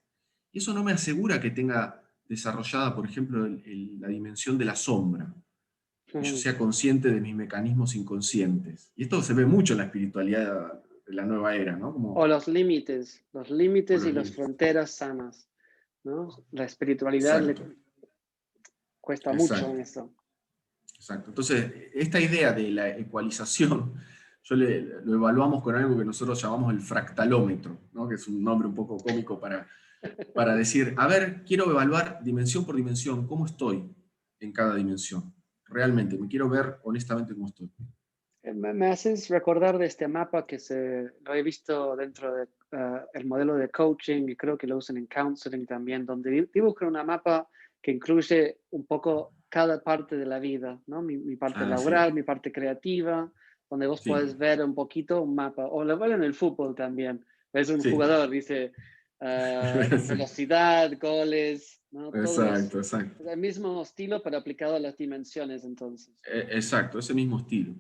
y eso no me asegura que tenga desarrollada, por ejemplo, la dimensión de la sombra, que yo sea consciente de mis mecanismos inconscientes. Y esto se ve mucho en la espiritualidad de la nueva era, ¿no? O los límites O y los las límites. fronteras sanas, ¿no? La espiritualidad le Exacto, cuesta mucho en exacto. eso. Exacto. Entonces, esta idea de la ecualización, lo evaluamos con algo que nosotros llamamos el fractalómetro, ¿no? Que es un nombre un poco cómico para decir, a ver, quiero evaluar dimensión por dimensión, cómo estoy en cada dimensión. Realmente, me quiero ver honestamente cómo estoy. Me haces recordar de este mapa que lo he visto dentro del modelo de coaching y creo que lo usan en counseling también, donde dibujan una mapa que incluye un poco cada parte de la vida, ¿no? Mi parte Ah, sí, laboral, mi parte creativa, donde vos sí, puedes ver un poquito un mapa. O lo ven en el fútbol también. Ves un sí. jugador, dice Sí. velocidad, goles, ¿no? Todo es Exacto, exacto. el mismo estilo, pero aplicado a las dimensiones entonces. Exacto, ese mismo estilo.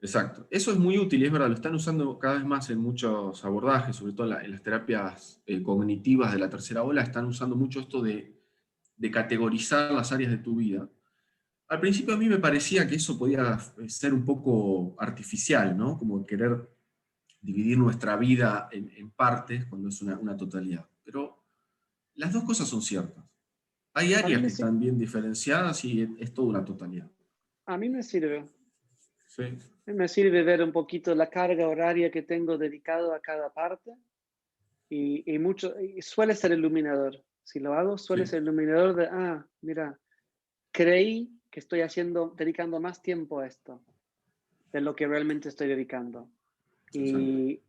Exacto. Eso es muy útil, y es verdad, lo están usando cada vez más en muchos abordajes, sobre todo en las terapias cognitivas de la tercera ola, están usando mucho esto de categorizar las áreas de tu vida. Al principio a mí me parecía que eso podía ser un poco artificial, ¿no? Como querer dividir nuestra vida en partes cuando es una totalidad. Pero las dos cosas son ciertas. Hay A mí áreas me, que si- están bien diferenciadas y es toda una totalidad. a mí me sirve. Sí, Me sirve ver un poquito la carga horaria que tengo dedicado a cada parte y suele ser iluminador. Si lo hago, suele sí, ser iluminador mira, creí que estoy dedicando más tiempo a esto de lo que realmente estoy dedicando. exacto. Y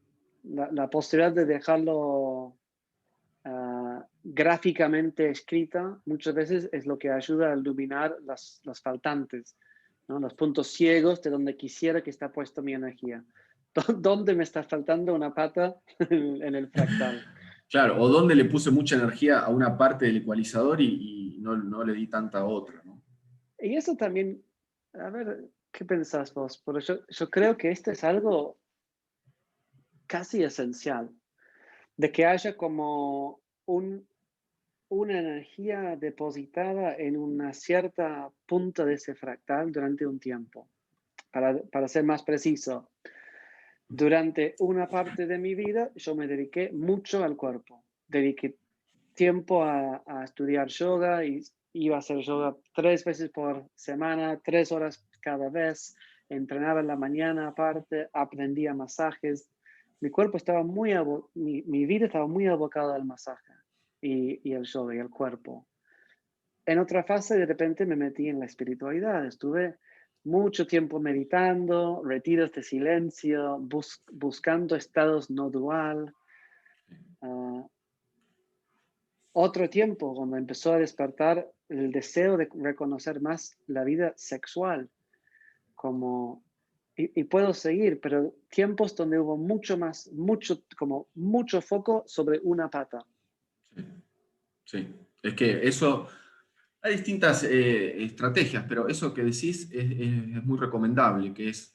la posibilidad de dejarlo gráficamente escrita muchas veces es lo que ayuda a iluminar las faltantes, ¿no? Los puntos ciegos de donde quisiera que está puesta mi energía. ¿Dónde me está faltando una pata en el fractal? Claro, o donde le puse mucha energía a una parte del ecualizador y no le di tanta a otra, ¿no? Y eso también, a ver, ¿qué pensás vos? Porque yo creo que esto es algo casi esencial, de que haya como un una energía depositada en una cierta punta de ese fractal durante un tiempo. Para ser más preciso, durante una parte de mi vida yo me dediqué mucho al cuerpo. Dediqué tiempo a estudiar yoga y iba a hacer yoga 3 veces por semana, 3 horas cada vez. Entrenaba en la mañana aparte, aprendía masajes. Mi cuerpo estaba mi vida estaba muy abocada al masaje y al yoga y al cuerpo. En otra fase, de repente me metí en la espiritualidad. Estuve mucho tiempo meditando, retiros de silencio, buscando estados no dual. Ah, otro tiempo cuando empezó a despertar el deseo de reconocer más la vida sexual, como, y puedo seguir, pero tiempos donde hubo mucho foco sobre una pata. Sí, sí. Es que eso, hay distintas estrategias, pero eso que decís es muy recomendable, que es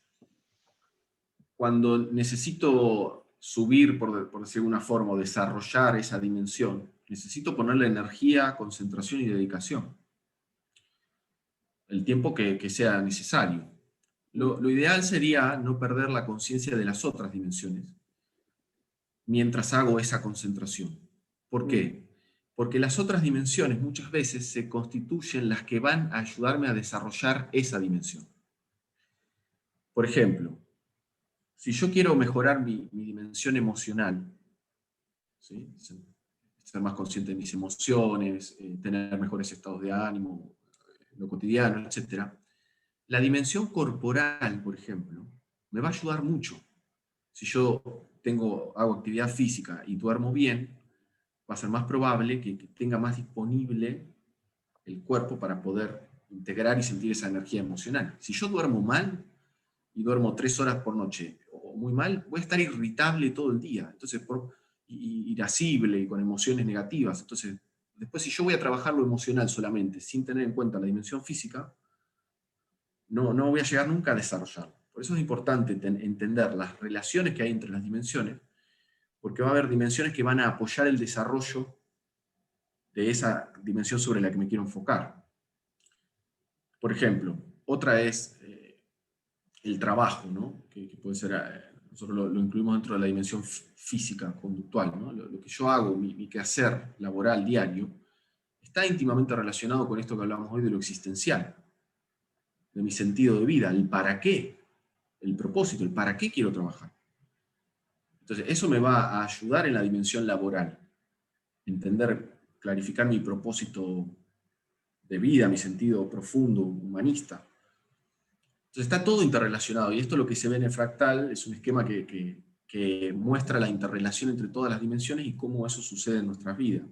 cuando necesito subir, por decir de alguna forma, o desarrollar esa dimensión, necesito ponerle energía, concentración y dedicación. El tiempo que sea necesario. Lo ideal sería no perder la conciencia de las otras dimensiones mientras hago esa concentración. ¿Por Mm, qué? Porque las otras dimensiones muchas veces se constituyen las que van a ayudarme a desarrollar esa dimensión. Por ejemplo, si yo quiero mejorar mi dimensión emocional, ¿sí? Ser más consciente de mis emociones, tener mejores estados de ánimo, lo cotidiano, etc. La dimensión corporal, por ejemplo, me va a ayudar mucho. Si yo hago actividad física y duermo bien, va a ser más probable que tenga más disponible el cuerpo para poder integrar y sentir esa energía emocional. Si yo duermo mal y duermo 3 horas por noche o muy mal, voy a estar irritable todo el día, entonces irascible y con emociones negativas. Entonces, después si yo voy a trabajar lo emocional solamente, sin tener en cuenta la dimensión física, no voy a llegar nunca a desarrollarlo. Por eso es importante entender las relaciones que hay entre las dimensiones, porque va a haber dimensiones que van a apoyar el desarrollo de esa dimensión sobre la que me quiero enfocar. Por ejemplo, otra es el trabajo, ¿no? Que puede ser, nosotros lo incluimos dentro de la dimensión física, conductual, ¿no? Lo que yo hago, mi quehacer laboral diario, está íntimamente relacionado con esto que hablamos hoy de lo existencial, de mi sentido de vida, el para qué, el propósito, el para qué quiero trabajar. Entonces, eso me va a ayudar en la dimensión laboral, entender, clarificar mi propósito de vida, mi sentido profundo, humanista. Entonces está todo interrelacionado, y esto lo que se ve en el fractal es un esquema que muestra la interrelación entre todas las dimensiones y cómo eso sucede en nuestras vidas.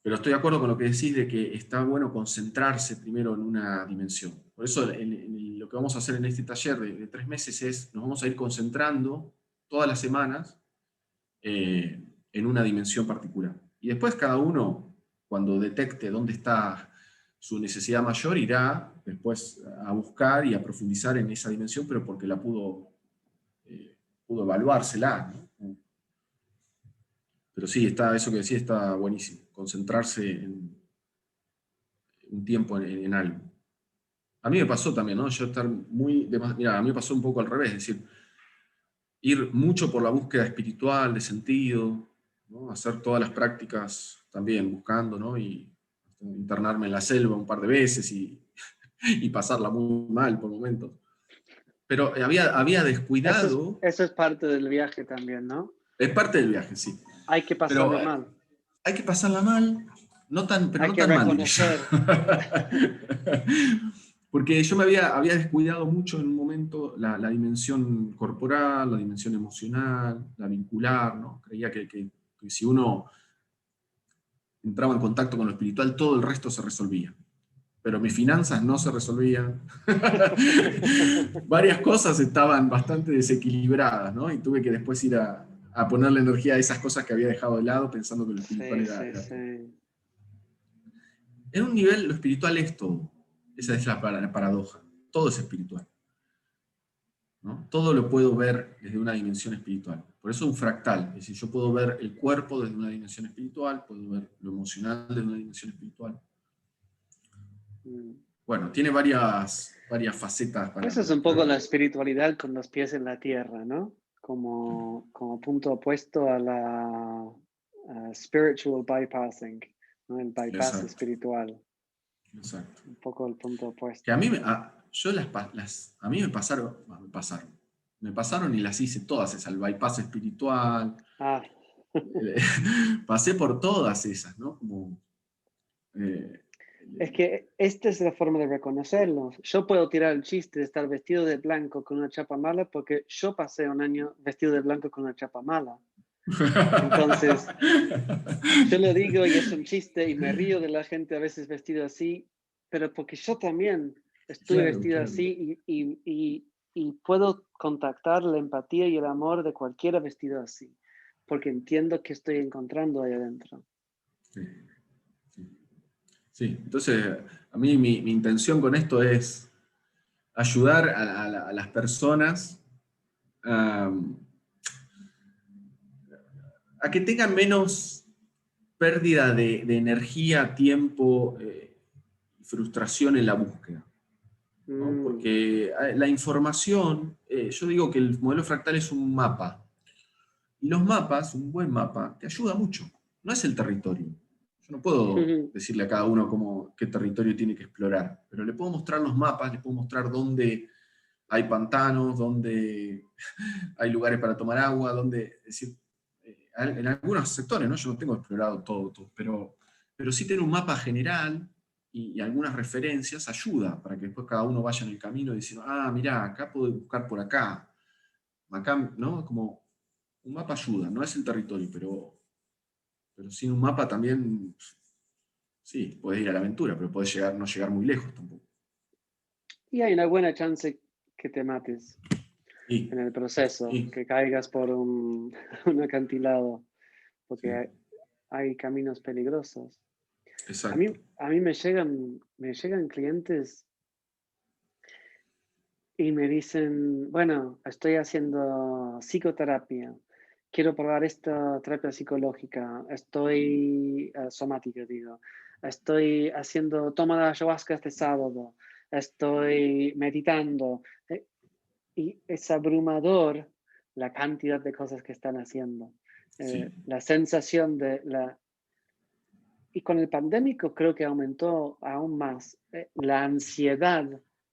Pero estoy de acuerdo con lo que decís de que está bueno concentrarse primero en una dimensión. Por eso lo que vamos a hacer en este taller de 3 meses es, nos vamos a ir concentrando todas las semanas en una dimensión particular. Y después cada uno, cuando detecte dónde está su necesidad mayor, irá después a buscar y a profundizar en esa dimensión, pero porque la pudo evaluársela, ¿no? Pero sí, eso que decía está buenísimo, concentrarse en un tiempo en algo. A mí me pasó también, ¿no? Yo estar mira, a mí me pasó un poco al revés, es decir, ir mucho por la búsqueda espiritual, de sentido, ¿no? Hacer todas las prácticas también buscando, ¿no? Y internarme en la selva un par de veces y pasarla muy mal por momentos. Pero había descuidado. Eso es parte del viaje también, ¿no? Es parte del viaje, sí. Hay que Pero pasarlo mal. hay que pasarla mal, pero Hay no que tan mal, diría yo. reconocer. Porque yo me había descuidado mucho en un momento la dimensión corporal, la dimensión emocional, la vincular, ¿no? Creía que si uno entraba en contacto con lo espiritual, todo el resto se resolvía. Pero mis finanzas no se resolvían. Varias cosas estaban bastante desequilibradas, ¿no? Y tuve que después ir a ponerle energía a esas cosas que había dejado de lado pensando que lo espiritual Sí, sí, era todo. sí. En un nivel, lo espiritual es todo. Esa es la paradoja. Todo es espiritual. ¿no? Todo lo puedo ver desde una dimensión espiritual. Por eso es un fractal. Es decir, yo puedo ver el cuerpo desde una dimensión espiritual, puedo ver lo emocional desde una dimensión espiritual. Mm. Bueno, tiene varias facetas para Eso es un poco explorar. la espiritualidad con los pies en la tierra, ¿no? Como punto opuesto a la spiritual bypassing, ¿no? El bypass Exacto, espiritual. exacto. Un poco el punto Que a opuesto. mí, a mí me pasaron y las hice todas esas, el bypass espiritual, Ah, pasé por todas esas, ¿no? Como, eh, es que esta es la forma de reconocerlos. Yo puedo tirar el chiste de estar vestido de blanco con una chapa mala porque yo pasé un año vestido de blanco con una chapa mala. Entonces, yo lo digo y es un chiste y me río de la gente a veces vestido así, pero porque yo también estuve Claro, vestido claro. así y puedo contactar la empatía y el amor de cualquiera vestido así, porque entiendo que estoy encontrando ahí adentro. Sí, sí. Sí, entonces a mí mi intención con esto es ayudar a las personas a, a que tengan menos pérdida de energía, tiempo, frustración en la búsqueda, ¿no? Mm, Porque la información, yo digo que el modelo fractal es un mapa, y los mapas, un buen mapa, te ayuda mucho, no es el territorio. Yo no puedo decirle a cada uno qué territorio tiene que explorar, pero le puedo mostrar los mapas, le puedo mostrar dónde hay pantanos, dónde hay lugares para tomar agua, dónde, es decir, en algunos sectores, ¿no? Yo no tengo explorado todo, pero sí tener un mapa general y algunas referencias ayuda para que después cada uno vaya en el camino diciendo, mirá, acá puedo buscar por acá, ¿no? Como un mapa ayuda, no es el territorio, pero sin un mapa también, sí, puedes ir a la aventura, pero puedes no llegar muy lejos tampoco. y hay una buena chance que te mates Y, en el proceso, y, que caigas por un acantilado, porque sí, hay caminos peligrosos. A mí, exacto. a mí me llegan clientes y me dicen, bueno, estoy haciendo psicoterapia, quiero probar esta terapia psicológica, estoy somática, digo, estoy haciendo toma de ayahuasca este sábado, estoy meditando, y es abrumador la cantidad de cosas que están haciendo. Sí, La sensación de la... Y con el pandémico creo que aumentó aún más la ansiedad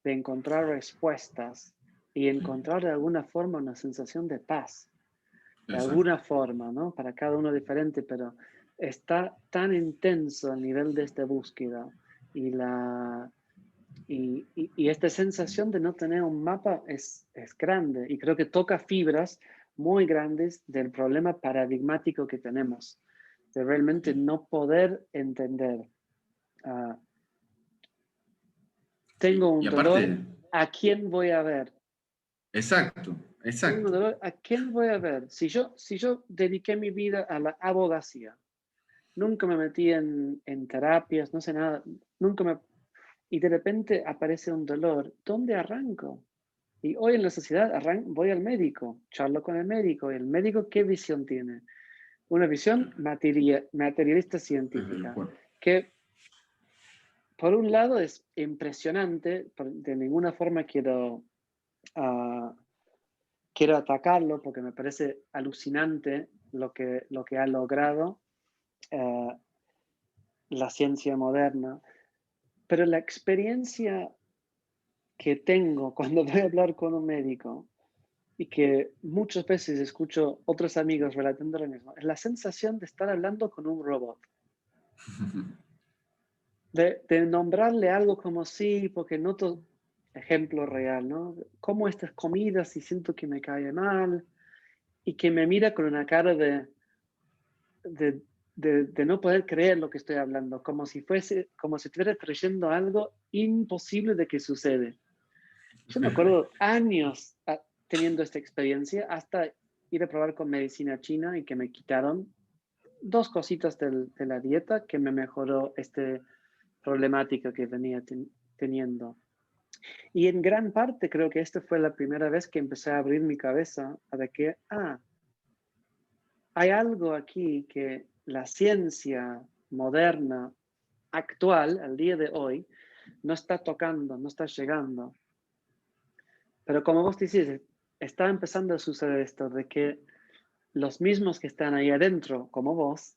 de encontrar respuestas y encontrar de alguna forma una sensación de paz, de exacto. alguna forma, ¿no? Para cada uno diferente, pero está tan intenso el nivel de esta búsqueda y y esta sensación de no tener un mapa es grande y creo que toca fibras muy grandes del problema paradigmático que tenemos, de realmente Sí. no poder entender. ah, Tengo Y un dolor, aparte, ¿a quién voy a ver? exacto, Tengo un exacto. dolor, ¿a quién voy a ver? Si yo dediqué mi vida a la abogacía, nunca me metí en terapias, no sé nada, nunca me... Y de repente aparece un dolor, ¿dónde arranco? Y hoy en la sociedad voy al médico, charlo con el médico, y el médico, ¿qué visión tiene? Una visión materialista Desde el científica, cuerpo. que por un lado es impresionante, de ninguna forma ah, quiero atacarlo porque me parece alucinante lo que ha logrado eh, la ciencia moderna, pero la experiencia que tengo cuando voy a hablar con un médico y que muchas veces escucho otros amigos relatando lo mismo, es la sensación de estar hablando con un robot, de nombrarle algo como sí, porque noto ejemplo real, ¿no? Como estas comidas y siento que me cae mal y que me mira con una cara de, de no poder creer lo que estoy hablando, como si estuviera trayendo algo imposible de que sucede. Yo me acuerdo años teniendo esta experiencia hasta ir a probar con medicina china y que me quitaron dos cositas de la dieta que me mejoró esta problemática que venía teniendo. Y en gran parte creo que esta fue la primera vez que empecé a abrir mi cabeza a de que, hay algo aquí que la ciencia moderna, actual, al día de hoy, no está tocando, no está llegando. Pero como vos decís, está empezando a suceder esto de que los mismos que están ahí adentro, como vos,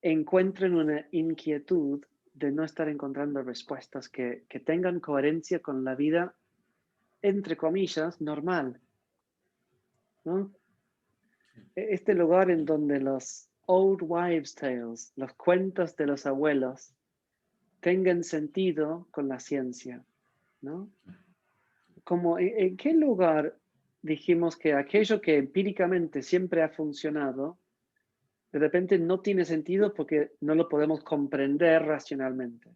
encuentren una inquietud de no estar encontrando respuestas que tengan coherencia con la vida, entre comillas, normal, ¿no? Este lugar en donde los old wives' tales, los cuentos de los abuelos, tengan sentido con la ciencia, ¿no? Como, ¿en qué lugar dijimos que aquello que empíricamente siempre ha funcionado, de repente no tiene sentido porque no lo podemos comprender racionalmente?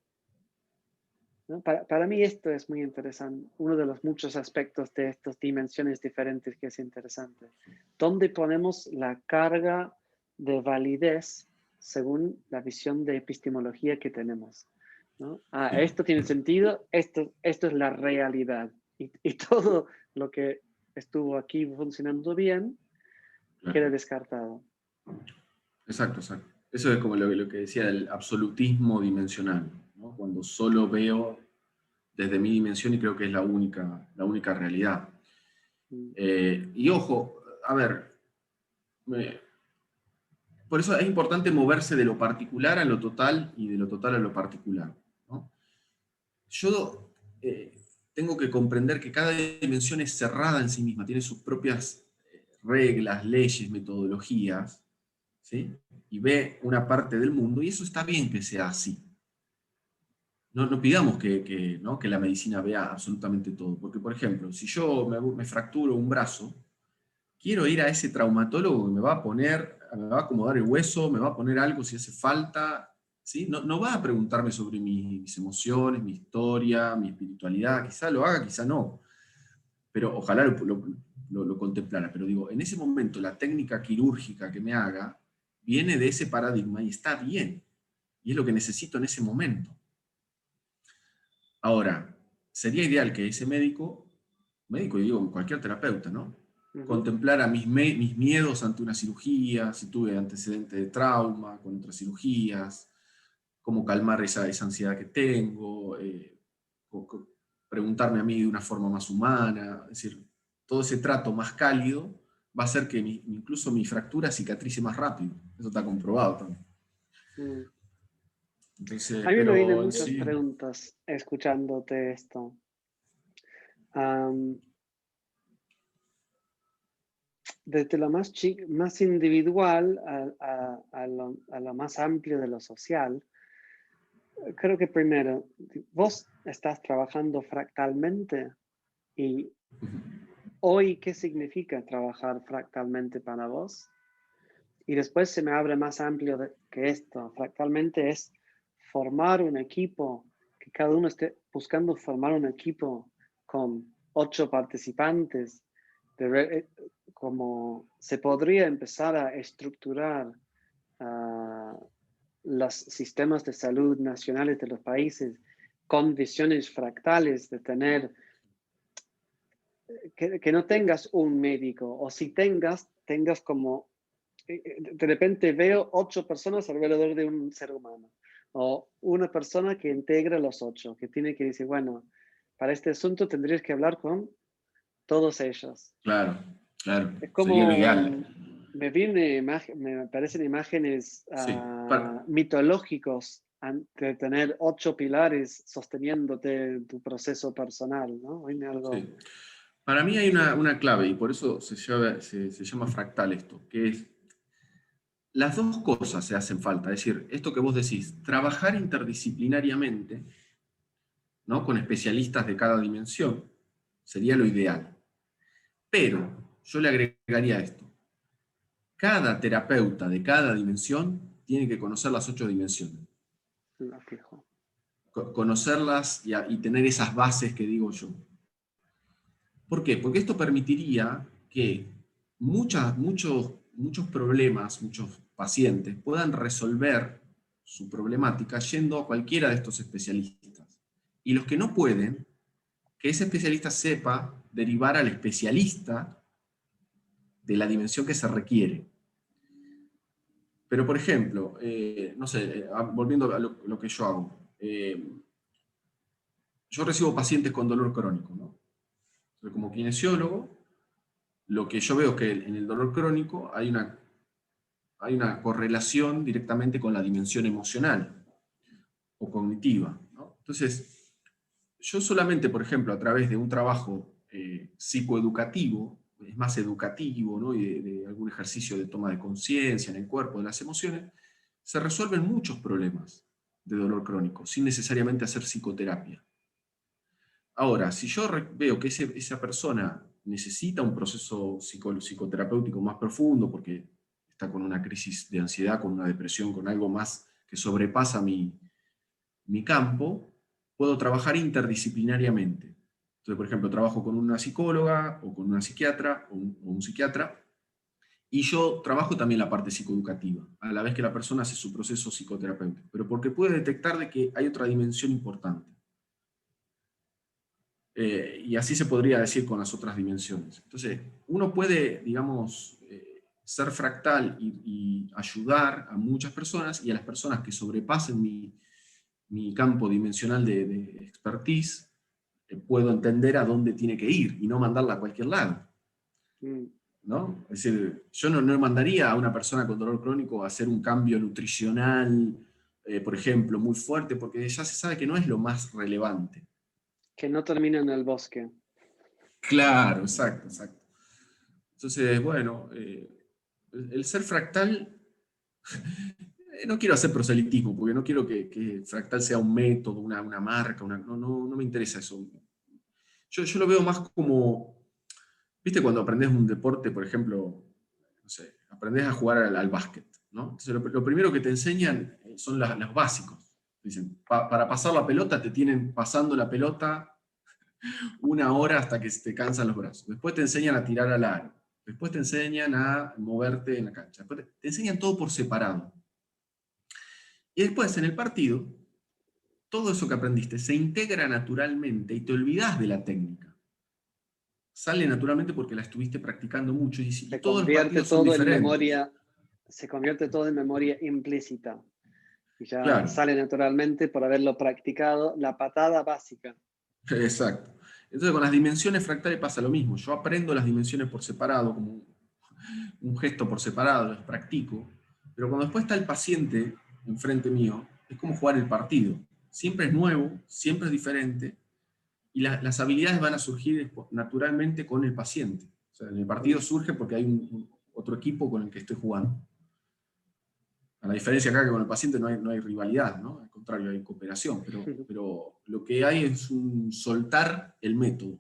¿No? Para mí esto es muy interesante, uno de los muchos aspectos de estas dimensiones diferentes que es interesante. ¿Dónde ponemos la carga de validez según la visión de epistemología que tenemos? ¿No? Esto tiene sentido, esto es la realidad. Y todo lo que estuvo aquí funcionando bien queda Claro. descartado. Exacto, exacto. Eso es como lo que decía del absolutismo dimensional, ¿no? Cuando solo veo desde mi dimensión y creo que es la única realidad. Mm. Y ojo, a ver, por eso es importante moverse de lo particular a lo total y de lo total a lo particular, ¿no? Yo tengo que comprender que cada dimensión es cerrada en sí misma, tiene sus propias reglas, leyes, metodologías, ¿sí? Y ve una parte del mundo, y eso está bien que sea así. No pidamos ¿no? que la medicina vea absolutamente todo, porque, por ejemplo, si yo me fracturo un brazo, quiero ir a ese traumatólogo que me va a poner, me va a acomodar el hueso, me va a poner algo si hace falta, ¿sí? No va a preguntarme sobre mis emociones, mi historia, mi espiritualidad, quizá lo haga, quizá no, pero ojalá lo contemplara. Pero digo, en ese momento la técnica quirúrgica que me haga viene de ese paradigma y está bien, y es lo que necesito en ese momento. Ahora, sería ideal que ese médico y digo cualquier terapeuta, ¿no? Ujú. Contemplara mis miedos ante una cirugía, si tuve antecedentes de trauma con otras cirugías, cómo calmar esa ansiedad que tengo, preguntarme a mí de una forma más humana, es decir, todo ese trato más cálido va a hacer que incluso mi fractura cicatrice más rápido. Eso está comprobado también. Mm. Entonces, A mí me vienen pero en muchas sí, preguntas escuchándote esto. Am, Desde lo más individual a lo más amplio de lo social, creo que primero, vos estás trabajando fractalmente y hoy, ¿qué significa trabajar fractalmente para vos? Y después se me abre más amplio que esto. Fractalmente es formar un equipo, que cada uno esté buscando formar un equipo con 8 participantes, como se podría empezar a estructurar los sistemas de salud nacionales de los países con visiones fractales, de tener, que no tengas un médico, o si tengas como, de repente veo 8 personas alrededor de un ser humano, o una persona que integra los 8, que tiene que decir, bueno, para este asunto tendrías que hablar con todos ellos. claro, claro, Es sería lo como, ideal. me parecen imágenes Sí, mitológicos de tener 8 pilares sosteniéndote tu proceso personal, ¿no? Hay algo. sí. Para mí hay una clave, y por eso se llama fractal esto, que es, las dos cosas se hacen falta. Es decir, esto que vos decís, trabajar interdisciplinariamente, ¿no? Con especialistas de cada dimensión, sería lo ideal. Pero yo le agregaría esto. Cada terapeuta de cada dimensión tiene que conocer las 8 dimensiones. Lo fijo. Conocerlas y tener esas bases que digo yo. ¿Por qué? Porque esto permitiría que muchos problemas, muchos pacientes puedan resolver su problemática yendo a cualquiera de estos especialistas. Y los que no pueden, que ese especialista sepa derivar al especialista de la dimensión que se requiere. Pero, por ejemplo, no sé, volviendo a lo que yo hago, yo recibo pacientes con dolor crónico, ¿no? Entonces, como kinesiólogo, lo que yo veo es que en el dolor crónico hay una correlación directamente con la dimensión emocional o cognitiva, ¿no? Entonces, yo solamente, por ejemplo, a través de un trabajo psicoeducativo, es más educativo, ¿no? Y de algún ejercicio de toma de conciencia en el cuerpo, de las emociones, se resuelven muchos problemas de dolor crónico, sin necesariamente hacer psicoterapia. Ahora, si yo veo que esa persona necesita un proceso psicoterapéutico más profundo, porque está con una crisis de ansiedad, con una depresión, con algo más que sobrepasa mi campo, puedo trabajar interdisciplinariamente. Entonces, por ejemplo, trabajo con una psicóloga o con una psiquiatra o un psiquiatra, y yo trabajo también la parte psicoeducativa, a la vez que la persona hace su proceso psicoterapéutico, pero porque puede detectar de que hay otra dimensión importante. Y así se podría decir con las otras dimensiones. Entonces, uno puede, digamos, ser fractal y ayudar a muchas personas, y a las personas que sobrepasen mi campo dimensional de expertise, puedo entender a dónde tiene que ir y no mandarla a cualquier lado. ¿No? Es decir, yo no mandaría a una persona con dolor crónico a hacer un cambio nutricional, por ejemplo, muy fuerte, porque ya se sabe que no es lo más relevante. Que no termina en el bosque. Claro, exacto, exacto. Entonces, bueno, el ser fractal, no quiero hacer proselitismo, porque no quiero que fractal sea un método, una marca, no me interesa eso. Yo lo veo más como, ¿viste cuando aprendes un deporte, por ejemplo, no sé, aprendes a jugar al básquet, ¿no? Entonces lo primero que te enseñan son los básicos. Dicen, para pasar la pelota te tienen pasando la pelota 1 hora hasta que te cansan los brazos. Después te enseñan a tirar al aro. Después te enseñan a moverte en la cancha. Después te enseñan todo por separado. Y después en el partido, todo eso que aprendiste se integra naturalmente y te olvidas de la técnica. Sale naturalmente porque la estuviste practicando mucho y todos los partidos son diferentes. Se convierte todo en memoria implícita. Y ya Claro, sale naturalmente por haberlo practicado, la patada básica. exacto. Entonces con las dimensiones fractales pasa lo mismo. Yo aprendo las dimensiones por separado, como un gesto por separado, las practico, pero cuando después está el paciente enfrente mío, es como jugar el partido. Siempre es nuevo, siempre es diferente, y las habilidades van a surgir naturalmente con el paciente. O sea, en el partido surge porque hay otro equipo con el que estoy jugando. A la diferencia acá que con el paciente no hay rivalidad, ¿no? Al contrario, hay cooperación, pero lo que hay es un soltar el método.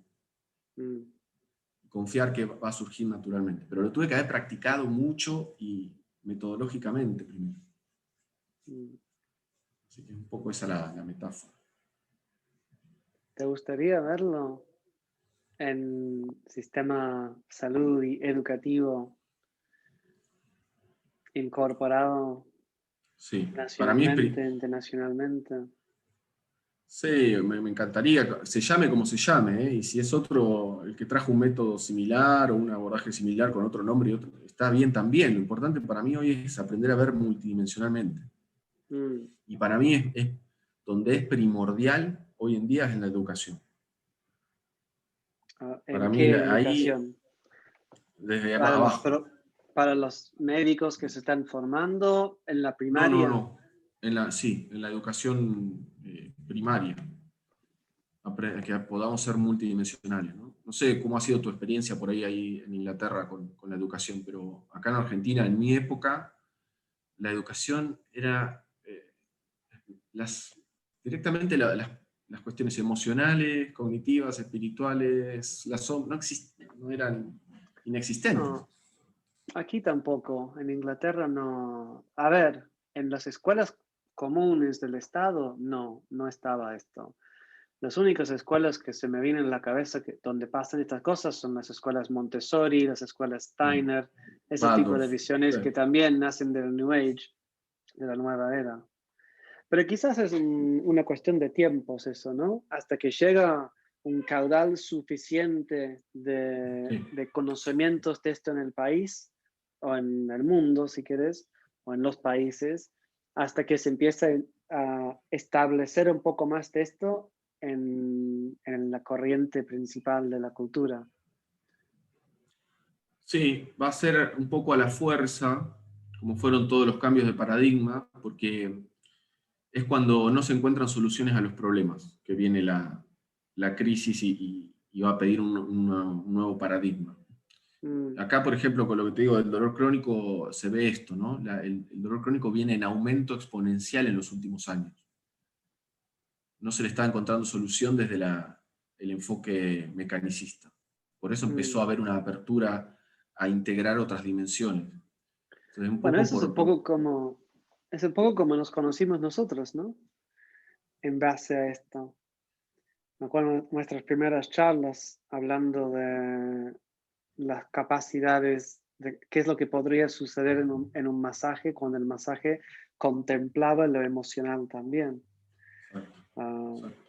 Confiar que va a surgir naturalmente. Pero lo tuve que haber practicado mucho y metodológicamente primero. Así que un poco esa es la metáfora. ¿Te gustaría verlo en sistema salud y educativo incorporado Sí, para mí nacionalmente, internacionalmente? sí, me encantaría, se llame como se llame, ¿eh? Y si es otro, el que trajo un método similar o un abordaje similar con otro nombre, está bien también. Lo importante para mí hoy es aprender a ver multidimensionalmente. Y para mí es donde es primordial hoy en día es en la educación. Para ¿En mí qué ahí, educación? desde Para abajo. para los médicos que se están formando en la primaria. No. Sí, en la educación primaria. Que podamos ser multidimensionales, ¿no? No sé cómo ha sido tu experiencia por ahí en Inglaterra con la educación, pero acá en Argentina, en mi época, la educación era directamente las cuestiones emocionales, cognitivas, espirituales, no eran inexistentes. No, aquí tampoco. En Inglaterra no. A ver, en las escuelas comunes del estado no estaba esto. Las únicas escuelas que se me vienen a la cabeza donde pasan estas cosas son las escuelas Montessori, las escuelas Steiner, ese tipo de Waldorf. visiones Sí. que también nacen del New Age, de la nueva era. Pero quizás es una cuestión de tiempos eso, ¿no? Hasta que llega un caudal suficiente Sí. de conocimientos de esto en el país o en el mundo, si quieres, o en los países, hasta que se empiece a establecer un poco más de esto en la corriente principal de la cultura. Sí, va a ser un poco a la fuerza, como fueron todos los cambios de paradigma, porque es cuando no se encuentran soluciones a los problemas que viene la crisis y va a pedir un nuevo paradigma. Mm, Acá, por ejemplo, con lo que te digo del dolor crónico, se ve esto, ¿no? El dolor crónico viene en aumento exponencial en los últimos años. No se le está encontrando solución desde el enfoque mecanicista. Por eso empezó mm. a haber una apertura a integrar otras dimensiones. Entonces, un Bueno, poco eso es un poco como nos conocimos nosotros, ¿no? En base a esto. Me acuerdo nuestras primeras charlas hablando de las capacidades, de qué es lo que podría suceder en un masaje cuando el masaje contemplaba lo emocional también. exacto, Ah, exacto,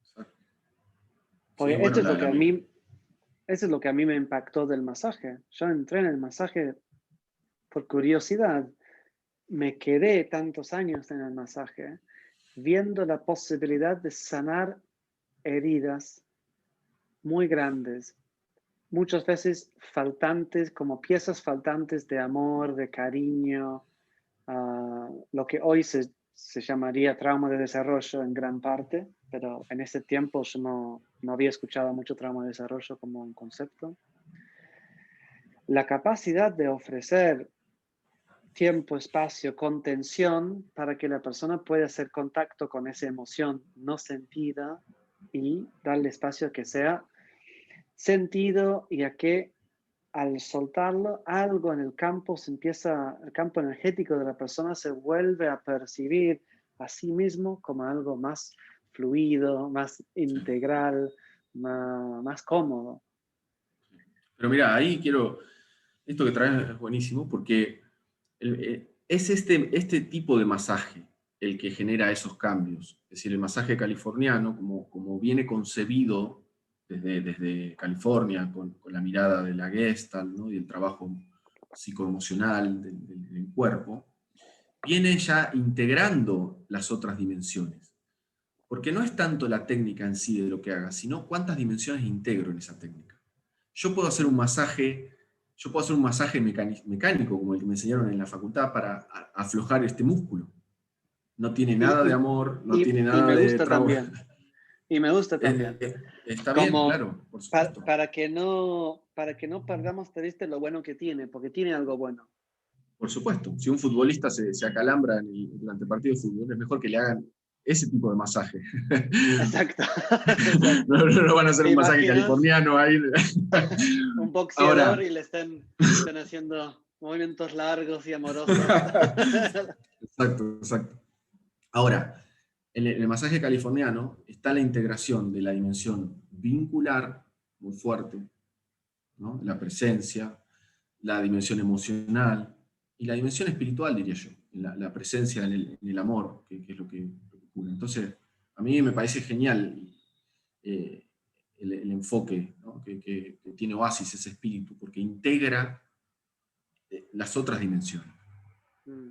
exacto. Sí, porque esto bueno, es lo que a mí, eso es lo que a mí me impactó del masaje. Yo entré en el masaje por curiosidad. Me quedé tantos años en el masaje viendo la posibilidad de sanar heridas muy grandes, muchas veces faltantes, como piezas faltantes de amor, de cariño, lo que hoy se llamaría trauma de desarrollo en gran parte, pero en ese tiempo yo no había escuchado mucho trauma de desarrollo como un concepto. La capacidad de ofrecer tiempo, espacio, contención para que la persona pueda hacer contacto con esa emoción no sentida y darle espacio a que sea sentido y a que al soltarlo, algo en el campo el campo energético de la persona se vuelve a percibir a sí mismo como algo más fluido, más sí. integral, más cómodo. Pero mira, ahí quiero, esto que traes es buenísimo porque es este tipo de masaje el que genera esos cambios. Es decir, el masaje californiano, como viene concebido desde California, con la mirada de la Gestalt, ¿no? Y el trabajo psicoemocional del cuerpo, viene ya integrando las otras dimensiones. Porque no es tanto la técnica en sí de lo que haga, sino cuántas dimensiones integro en esa técnica. Yo puedo hacer un masaje, yo puedo hacer un masaje mecánico, como el que me enseñaron en la facultad, para aflojar este músculo. No tiene nada de Y, amor, no y, tiene y nada me de gusta trabajo. también, y me gusta también. Está bien, Como claro, por supuesto. para que no perdamos de vista lo bueno que tiene, porque tiene algo bueno. Por supuesto. Si un futbolista se acalambra durante el partido de fútbol, es mejor que le hagan ese tipo de masaje. Exacto, exacto. No van a hacer ¿Te un masaje imaginas californiano ahí. un boxeador Ahora, y le están haciendo movimientos largos y amorosos? exacto, exacto. Ahora, en el masaje californiano está la integración de la dimensión vincular, muy fuerte, ¿no? La presencia, la dimensión emocional y la dimensión espiritual, diría yo, la presencia en el amor, que es lo que ocurre. Entonces, a mí me parece genial eh, el enfoque, ¿no? que tiene Oasis, ese espíritu, porque integra las otras dimensiones. Mm,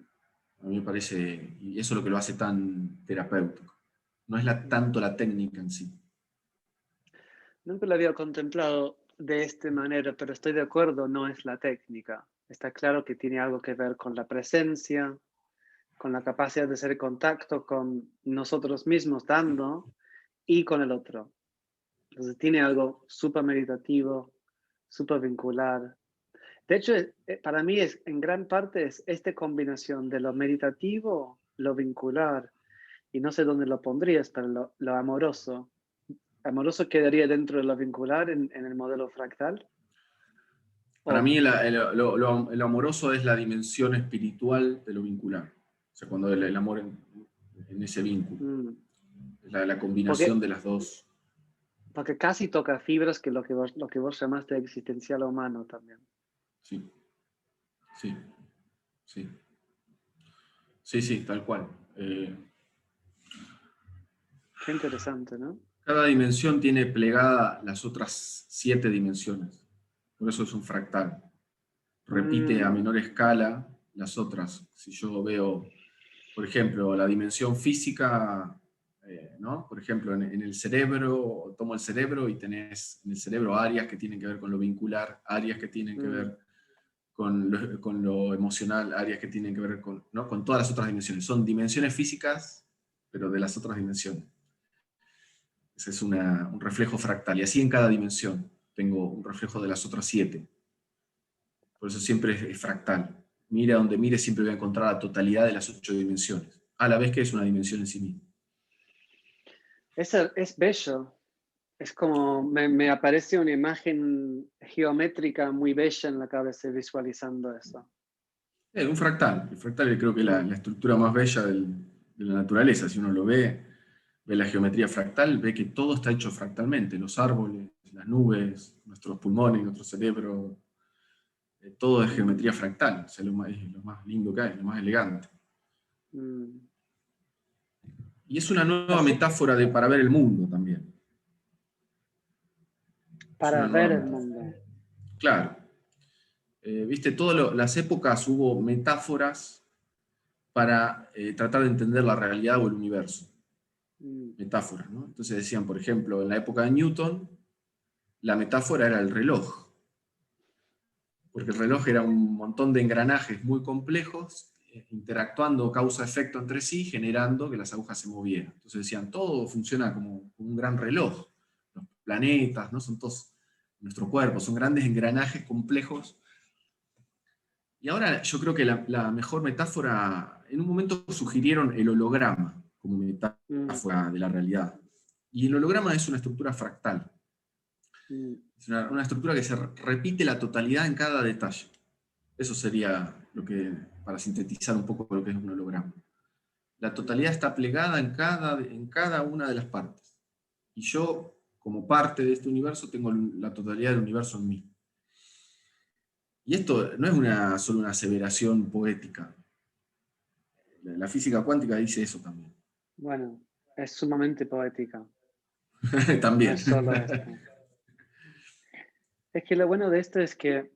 A mí me parece, y eso es lo que lo hace tan terapéutico. No es mm. tanto la técnica en sí. Nunca lo había contemplado de esta manera, pero estoy de acuerdo, no es la técnica. Está claro que tiene algo que ver con la presencia, con la capacidad de hacer contacto con nosotros mismos dando y con el otro. Entonces tiene algo súper meditativo, súper vincular. De hecho, para mí es en gran parte es esta combinación de lo meditativo, lo vincular, y no sé dónde lo pondrías, pero lo amoroso. ¿Amoroso quedaría dentro de lo vincular en el modelo fractal? Para O, mí lo amoroso es la dimensión espiritual de lo vincular. O sea, cuando el amor en ese vínculo. mm, La combinación porque, de las dos. porque casi toca fibras que lo que vos llamaste existencial humano también. Sí, sí, sí. Sí, sí, tal cual. Qué interesante, ¿no? Cada dimensión tiene plegada las otras 7 dimensiones. Por eso es un fractal. Repite a menor escala las otras. Si yo veo, por ejemplo, la dimensión física, ¿no? Por ejemplo, en el cerebro, tomo el cerebro y tenés en el cerebro áreas que tienen que ver con lo vincular, áreas que tienen que ver con lo emocional, áreas que tienen que ver con, ¿no? Con todas las otras dimensiones. Son dimensiones físicas, pero de las otras dimensiones. Ese es un reflejo fractal. Y así en cada dimensión tengo un reflejo de las otras 7. Por eso siempre es fractal. Mire a donde mire, siempre voy a encontrar la totalidad de las 8 dimensiones, a la vez que es una dimensión en sí misma. Es bello. Es como, me aparece una imagen geométrica muy bella en la cabeza visualizando eso. Un fractal. El fractal creo que es la estructura más bella de la naturaleza. Si uno lo ve la geometría fractal, ve que todo está hecho fractalmente. Los árboles, las nubes, nuestros pulmones, nuestro cerebro, todo es geometría fractal. O sea, es lo más lindo que hay, lo más elegante. Y es una nueva metáfora para ver el mundo también. Para ver el mundo. Claro. Viste, todas las épocas hubo metáforas para tratar de entender la realidad o el universo. Metáforas, ¿no? Entonces decían, por ejemplo, en la época de Newton, la metáfora era el reloj. Porque el reloj era un montón de engranajes muy complejos, interactuando causa-efecto entre sí, generando que las agujas se movieran. Entonces decían, todo funciona como un gran reloj. Los planetas, ¿no? Son todos nuestro cuerpo, son grandes engranajes complejos. Y ahora yo creo que la mejor metáfora, en un momento sugirieron el holograma como metáfora de la realidad. Y el holograma es una estructura fractal. Es una estructura que se repite la totalidad en cada detalle. Eso sería lo que, para sintetizar un poco lo que es un holograma. La totalidad está plegada en cada una de las partes. Y yo, como parte de este universo, tengo la totalidad del universo en mí. Y esto no es solo una aseveración poética. La física cuántica dice eso también. Bueno, es sumamente poética. También. No es solo esto. Es que lo bueno de esto es que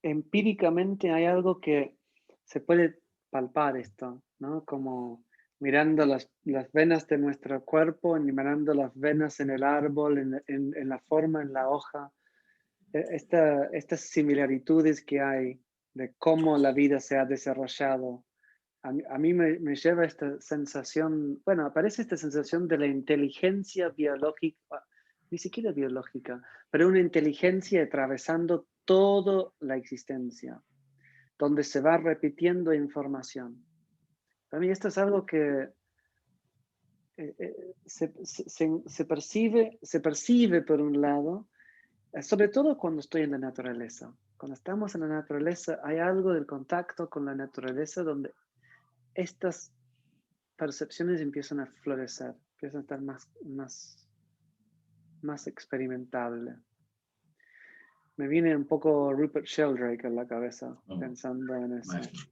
empíricamente hay algo que se puede palpar esto, ¿no? Como mirando las venas de nuestro cuerpo, mirando las venas en el árbol, en la forma, en la hoja. Estas similitudes que hay de cómo la vida se ha desarrollado. A mí me lleva esta sensación, bueno, aparece esta sensación de la inteligencia biológica, ni siquiera biológica, pero una inteligencia atravesando toda la existencia, donde se va repitiendo información. Para mí esto es algo que se percibe por un lado, sobre todo cuando estoy en la naturaleza. Cuando estamos en la naturaleza, hay algo del contacto con la naturaleza donde estas percepciones empiezan a florecer, empiezan a estar más experimentable. Me viene un poco Rupert Sheldrake a la cabeza, pensando en eso. Maestro.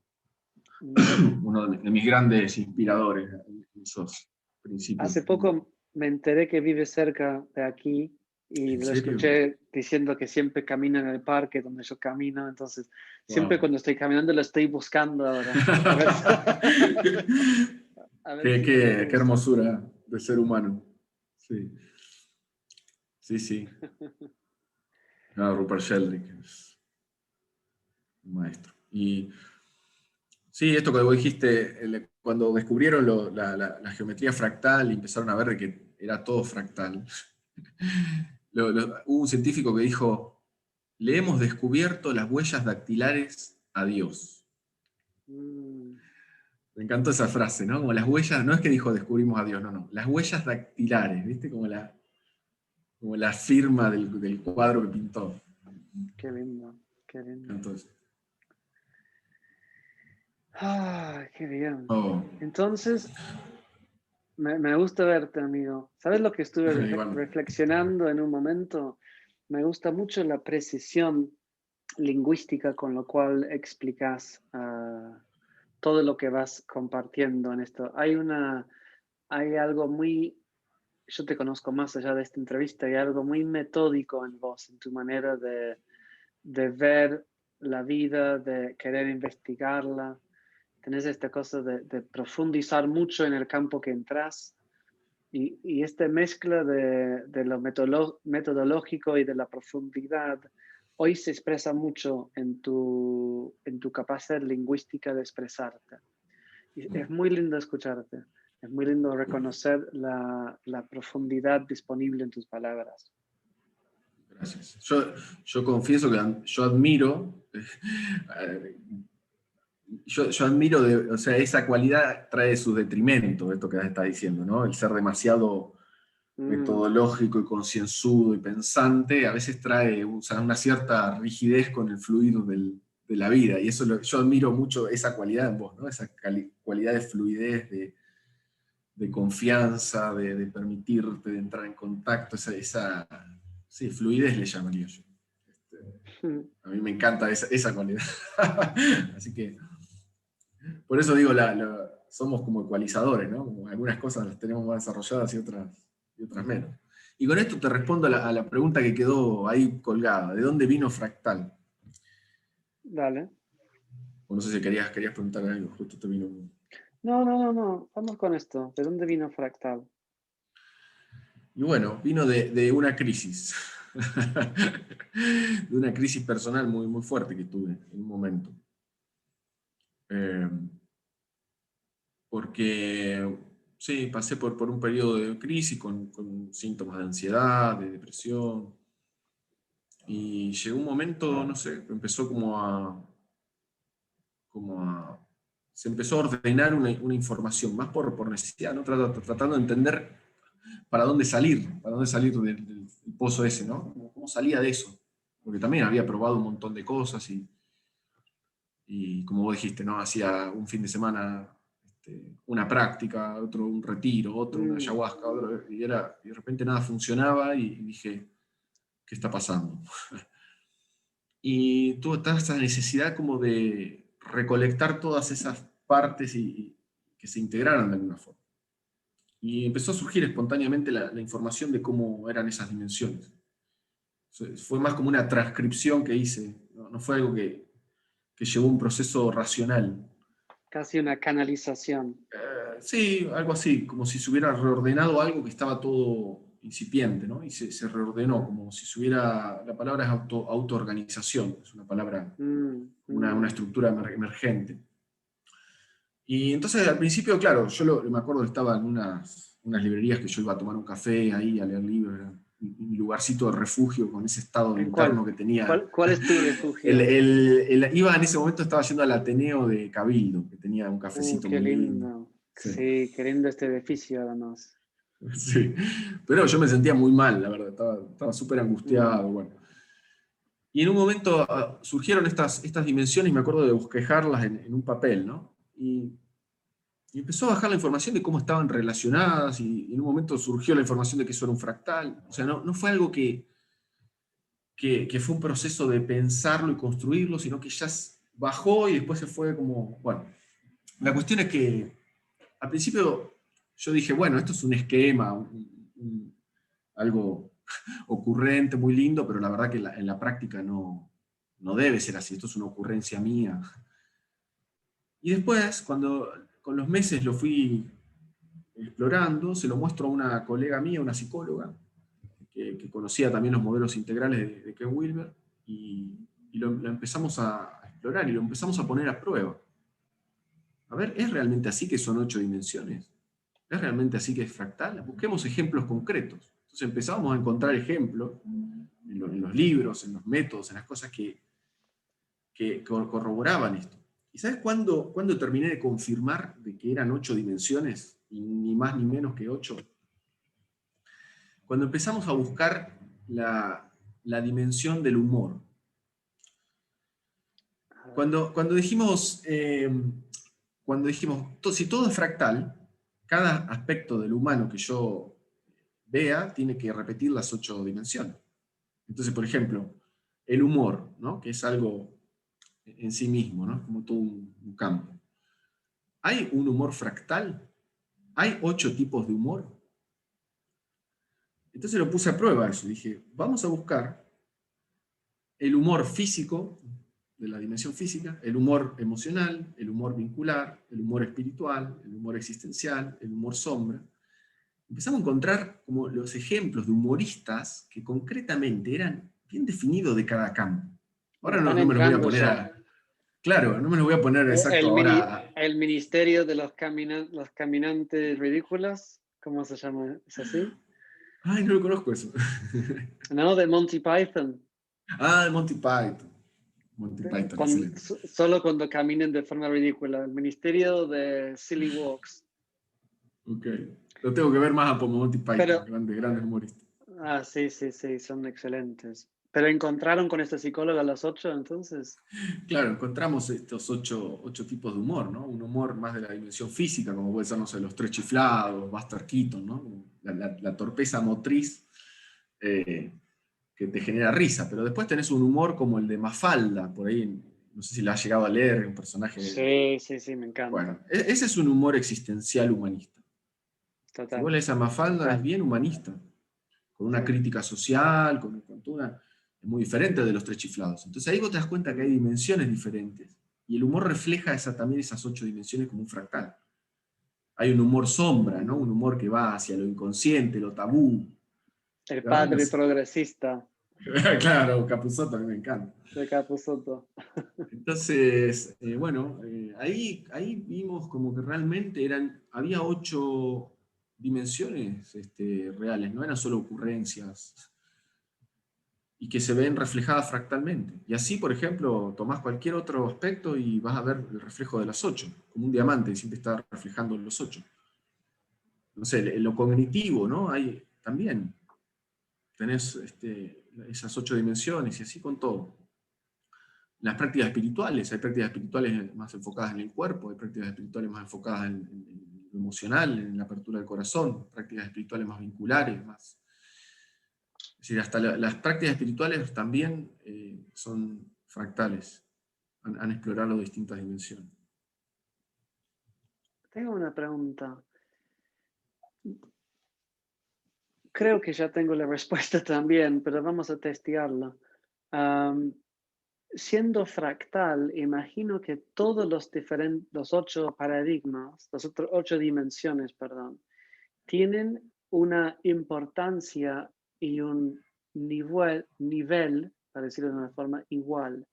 Uno de mis grandes inspiradores en esos principios. Hace poco me enteré que vive cerca de aquí y lo escuché diciendo que siempre camina en el parque donde yo camino, entonces siempre cuando estoy caminando lo estoy buscando ahora. Qué hermosura de ser humano. Sí. Sí. No, Rupert Sheldrake es un maestro. Y sí, esto que vos dijiste, cuando descubrieron la geometría fractal y empezaron a ver de que era todo fractal, hubo un científico que dijo, le hemos descubierto las huellas dactilares a Dios. Me encantó esa frase, ¿no? Como las huellas, no es que dijo descubrimos a Dios, no. Las huellas dactilares, ¿viste? Como la firma del cuadro que pintó. Qué lindo, qué lindo. Entonces. Qué bien. Entonces, me gusta verte, amigo. ¿Sabes lo que estuve reflexionando en un momento? Me gusta mucho la precisión lingüística con lo cual explicas todo lo que vas compartiendo en esto. Hay algo muy yo te conozco más allá de esta entrevista, hay algo muy metódico en vos, en tu manera de ver la vida, de querer investigarla. Tenés esta cosa de profundizar mucho en el campo que entras y esta mezcla de lo metodológico y de la profundidad hoy se expresa mucho en tu capacidad lingüística de expresarte. Y es muy lindo escucharte, es muy lindo reconocer la profundidad disponible en tus palabras. Gracias. Yo confieso que yo admiro, yo admiro, o sea, esa cualidad trae su detrimento, esto que estás diciendo, ¿no? El ser demasiado metodológico y concienzudo y pensante, a veces trae o sea, una cierta rigidez con el fluir de la vida, y eso yo admiro mucho esa cualidad en vos, ¿no? Esa cualidad de fluidez, de confianza, de permitirte, de entrar en contacto, sí, fluidez le llamaría yo. A mí me encanta esa cualidad. Así que, por eso digo, somos como ecualizadores, ¿no? Como algunas cosas las tenemos más desarrolladas y otras menos. Y con esto te respondo a la pregunta que quedó ahí colgada. ¿De dónde vino Fractal? Dale. O no sé si querías preguntar algo, justo te vino. No. Vamos con esto. ¿De dónde vino Fractal? Y bueno, vino de una crisis. De una crisis personal muy, muy fuerte que tuve en un momento. Porque sí, pasé por un periodo de crisis con síntomas de ansiedad, de depresión. Y llegó un momento, no sé, empezó se empezó a ordenar una información, más por necesidad, ¿no? Tratando de entender para dónde salir del pozo ese, ¿no? ¿Cómo salía de eso? Porque también había probado un montón de cosas y como vos dijiste, ¿no? Hacía un fin de semana una práctica, otro un retiro, otro una ayahuasca, otro, y de repente nada funcionaba y dije, ¿qué está pasando? Y tuve toda esa necesidad como de recolectar todas esas partes y que se integraran de alguna forma. Y empezó a surgir espontáneamente la información de cómo eran esas dimensiones. Fue más como una transcripción que hice, no fue algo que llevó un proceso racional. Casi una canalización. Sí, algo así, como si se hubiera reordenado algo que estaba todo incipiente, ¿no? Y se reordenó, como si se hubiera, la palabra es autoorganización, es una palabra, una estructura emergente. Y entonces al principio, claro, me acuerdo que estaba en unas librerías que yo iba a tomar un café ahí, a leer libros, era un lugarcito de refugio con ese estado ¿En interno cuál? que tenía. ¿Cuál es tu refugio? Iba en ese momento, estaba yendo al Ateneo de Cabildo, que tenía un cafecito Qué muy lindo. lindo. Sí. Sí, qué lindo este edificio además. Sí, pero yo me sentía muy mal, la verdad, estaba súper angustiado, bueno. Y en un momento surgieron estas dimensiones y me acuerdo de bosquejarlas en un papel, ¿no? Y empezó a bajar la información de cómo estaban relacionadas y en un momento surgió la información de que eso era un fractal. O sea, no fue algo que fue un proceso de pensarlo y construirlo, sino que ya bajó y después se fue como, bueno. La cuestión es que al principio yo dije, bueno, esto es un esquema, algo ocurrente, muy lindo, pero la verdad que en la práctica no debe ser así, esto es una ocurrencia mía. Y después, cuando con los meses lo fui explorando, se lo muestro a una colega mía, una psicóloga, que conocía también los modelos integrales de Ken Wilber, y lo empezamos a explorar y lo empezamos a poner a prueba. A ver, ¿es realmente así que son 8 dimensiones? ¿Es realmente así que es fractal? Busquemos ejemplos concretos. Entonces empezamos a encontrar ejemplos en los libros, en los métodos, en las cosas que corroboraban esto. ¿Y sabes cuándo terminé de confirmar de que eran 8 dimensiones, y ni más ni menos que 8? Cuando empezamos a buscar la dimensión del humor. Cuando dijimos, si todo es fractal, cada aspecto del humano que yo vea tiene que repetir las 8 dimensiones. Entonces, por ejemplo, el humor, ¿no? Que es algo en sí mismo, ¿no? Como todo un campo. ¿Hay un humor fractal? ¿Hay 8 tipos de humor? Entonces lo puse a prueba eso. Dije, vamos a buscar el humor físico, de la dimensión física, el humor emocional, el humor vincular, el humor espiritual, el humor existencial, el humor sombra. Empezamos a encontrar como los ejemplos de humoristas que concretamente eran bien definidos de cada campo. Me Ahora están no me los voy a entrando poner ya. Claro, no me los voy a poner exacto ahora. El ministerio de los caminantes ridículos, ¿cómo se llama? ¿Es así? Ay, no lo conozco eso. No, de Monty Python. Ah, Monty Python. Monty Python, excelente. Solo cuando caminen de forma ridícula. El ministerio de Silly Walks. Ok. Lo tengo que ver más a Monty Python, Pero, grandes humoristas. sí, son excelentes. ¿Pero encontraron con este psicólogo a las 8 entonces? Claro, encontramos estos ocho tipos de humor, ¿no? Un humor más de la dimensión física, como puede ser, no sé, los tres chiflados, Buster Keaton, ¿no? La torpeza motriz que te genera risa. Pero después tenés un humor como el de Mafalda, por ahí, no sé si la has llegado a leer, un personaje. Sí, me encanta. Bueno, ese es un humor existencial humanista. Si vos lees a Mafalda, es bien humanista, con una crítica social, con es muy diferente de los tres chiflados. Entonces ahí vos te das cuenta que hay dimensiones diferentes. Y el humor refleja también esas 8 dimensiones como un fractal. Hay un humor sombra, ¿no? Un humor que va hacia lo inconsciente, lo tabú. El padre progresista. Claro, Capusotto a mí me encanta. De Capusotto. Entonces, bueno, ahí vimos como que realmente había 8 dimensiones reales, no eran solo ocurrencias, y que se ven reflejadas fractalmente. Y así, por ejemplo, tomás cualquier otro aspecto y vas a ver el reflejo de las 8, como un diamante, siempre está reflejando los 8. No sé, en lo cognitivo, ¿no? Hay también, tenés esas 8 dimensiones y así con todo. Las prácticas espirituales, hay prácticas espirituales más enfocadas en el cuerpo, hay prácticas espirituales más enfocadas en lo emocional, en la apertura del corazón, prácticas espirituales más vinculares, más... Es decir, hasta las prácticas espirituales también son fractales, han explorado distintas dimensiones. Tengo una pregunta. Creo que ya tengo la respuesta también, pero vamos a testearla. Siendo fractal, imagino que todos los 8 paradigmas, las 8 dimensiones, perdón, tienen una importancia y un nivel, para decirlo de una forma, igual.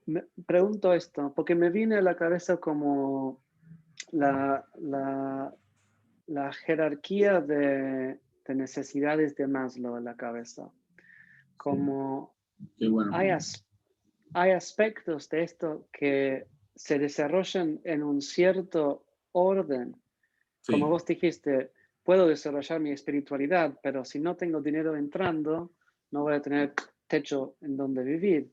Me pregunto esto, porque me viene a la cabeza como la jerarquía de necesidades de Maslow en la cabeza. Como Qué bueno. hay aspectos de esto que se desarrollan en un cierto orden. Sí. Como vos dijiste, puedo desarrollar mi espiritualidad, pero si no tengo dinero entrando, no voy a tener techo en donde vivir.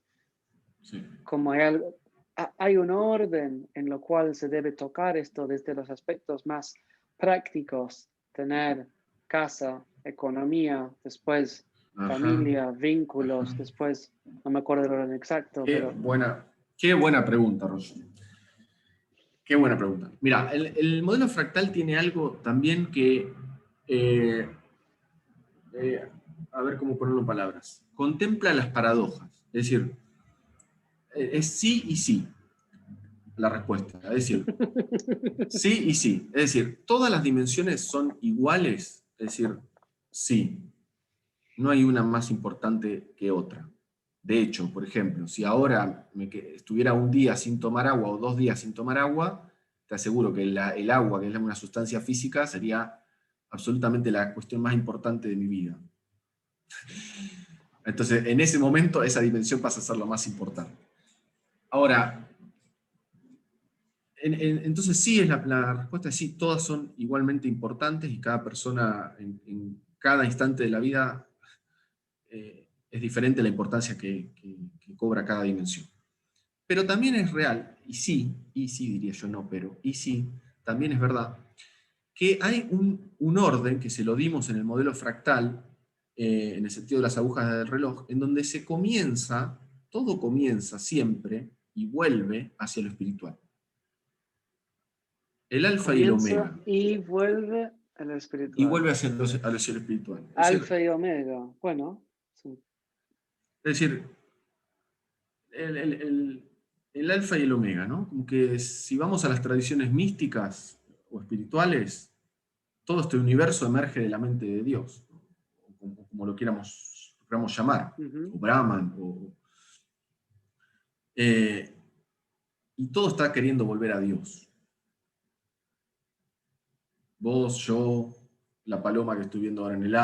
Sí. Como hay un orden en lo cual se debe tocar esto desde los aspectos más prácticos, tener casa, economía, después familia, vínculos, después, no me acuerdo el orden exacto. Qué buena pregunta, Roger. Qué buena pregunta. Mira, el modelo fractal tiene algo también que, a ver cómo ponerlo en palabras, contempla las paradojas, es decir, es sí y sí la respuesta, es decir, sí y sí, es decir, todas las dimensiones son iguales, es decir, sí, no hay una más importante que otra. De hecho, por ejemplo, si ahora estuviera un día sin tomar agua o 2 días sin tomar agua, te aseguro que el agua, que es una sustancia física, sería absolutamente la cuestión más importante de mi vida. Entonces, en ese momento, esa dimensión pasa a ser lo más importante. Ahora, entonces sí, la respuesta es sí, todas son igualmente importantes y cada persona en cada instante de la vida es diferente la importancia que cobra cada dimensión. Pero también es real, y sí diría yo, no, pero, y sí, también es verdad, que hay un orden que se lo dimos en el modelo fractal, en el sentido de las agujas del reloj, en donde todo comienza siempre y vuelve hacia lo espiritual. El alfa y el omega. Y vuelve El y espiritual. vuelve al cielo espiritual. Alfa y omega. Bueno, sí. Es decir, el alfa y el omega, ¿no? Como que si vamos a las tradiciones místicas o espirituales, todo este universo emerge de la mente de Dios, ¿no? Como lo queramos llamar, Ujú. o Brahman, eh, y todo está queriendo volver a Dios. Vos, yo, la paloma que estoy viendo ahora en el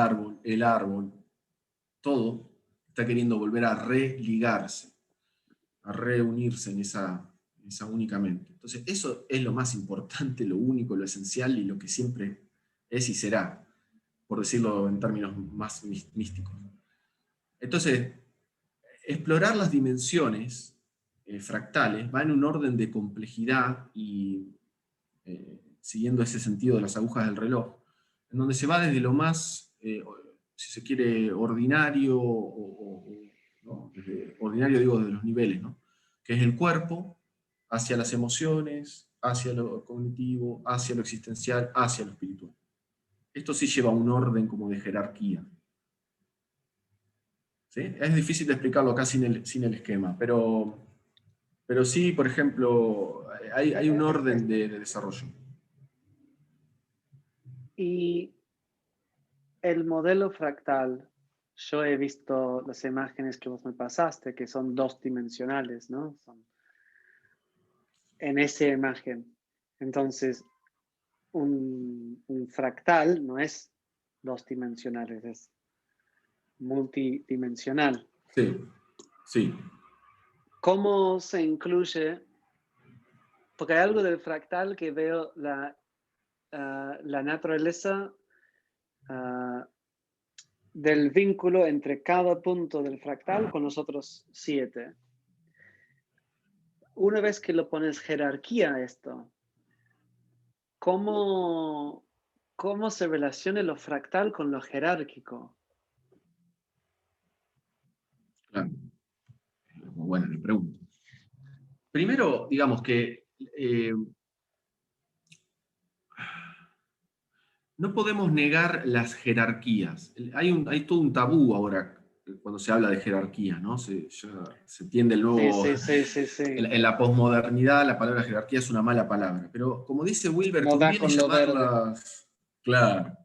árbol, todo está queriendo volver a religarse, a reunirse en esa única mente. Entonces, eso es lo más importante, lo único, lo esencial y lo que siempre es y será, por decirlo en términos más místicos. Entonces, explorar las dimensiones fractales va en un orden de complejidad y siguiendo ese sentido de las agujas del reloj, en donde se va desde lo más, si se quiere, ordinario, ¿no? Ordinario digo de los niveles, ¿no? Que es el cuerpo, hacia las emociones, hacia lo cognitivo, hacia lo existencial, hacia lo espiritual. Esto sí lleva un orden como de jerarquía. ¿Sí? Es difícil de explicarlo acá sin el esquema, pero sí, por ejemplo, hay un orden de desarrollo. Y el modelo fractal, yo he visto las imágenes que vos me pasaste, que son dos dimensionales, ¿no? Son en esa imagen. Entonces, un fractal no es dos dimensionales, es multidimensional. Sí, sí. ¿Cómo se incluye? Porque hay algo del fractal que veo la naturaleza del vínculo entre cada punto del fractal con los otros 7. Una vez que lo pones jerarquía a esto, ¿cómo, cómo se relaciona lo fractal con lo jerárquico? Claro. Bueno, le pregunto. Primero, digamos que no podemos negar las jerarquías. Hay todo un tabú ahora cuando se habla de jerarquía, ¿no? Se tiende Sí, luego, sí, sí, sí, sí. en la posmodernidad la palabra jerarquía es una mala palabra, pero como dice Wilber, No va conviene con lo verde. llamarlas, claro,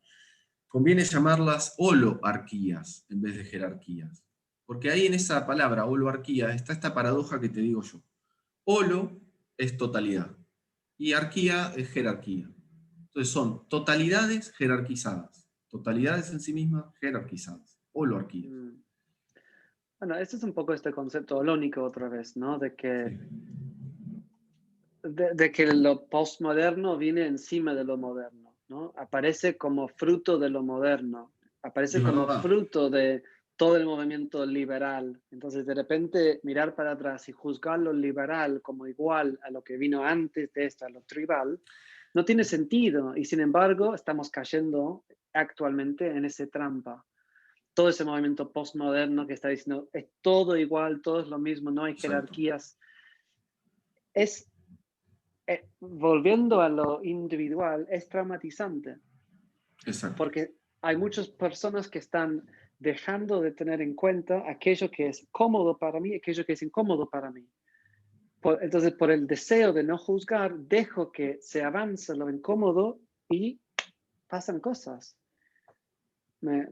conviene llamarlas holoarquías en vez de jerarquías. Porque ahí en esa palabra, holoarquía, está esta paradoja que te digo yo. Holo es totalidad y arquía es jerarquía. Entonces son totalidades jerarquizadas. Totalidades en sí mismas jerarquizadas. Holoarquías. Mm. Bueno, este es un poco este concepto holónico otra vez, ¿no? Sí. De que lo postmoderno viene encima de lo moderno, ¿no? Aparece como fruto de lo moderno, aparece Es como verdad. fruto de todo el movimiento liberal. Entonces, de repente, mirar para atrás y juzgar lo liberal como igual a lo que vino antes de esto, a lo tribal, no tiene sentido. Y sin embargo, estamos cayendo actualmente en esa trampa. Todo ese movimiento postmoderno que está diciendo es todo igual, todo es lo mismo, no hay Exacto. jerarquías. Es volviendo a lo individual, es traumatizante, Exacto. porque hay muchas personas que están dejando de tener en cuenta aquello que es cómodo para mí, aquello que es incómodo para mí. Entonces, por el deseo de no juzgar, dejo que se avance lo incómodo y pasan cosas. Me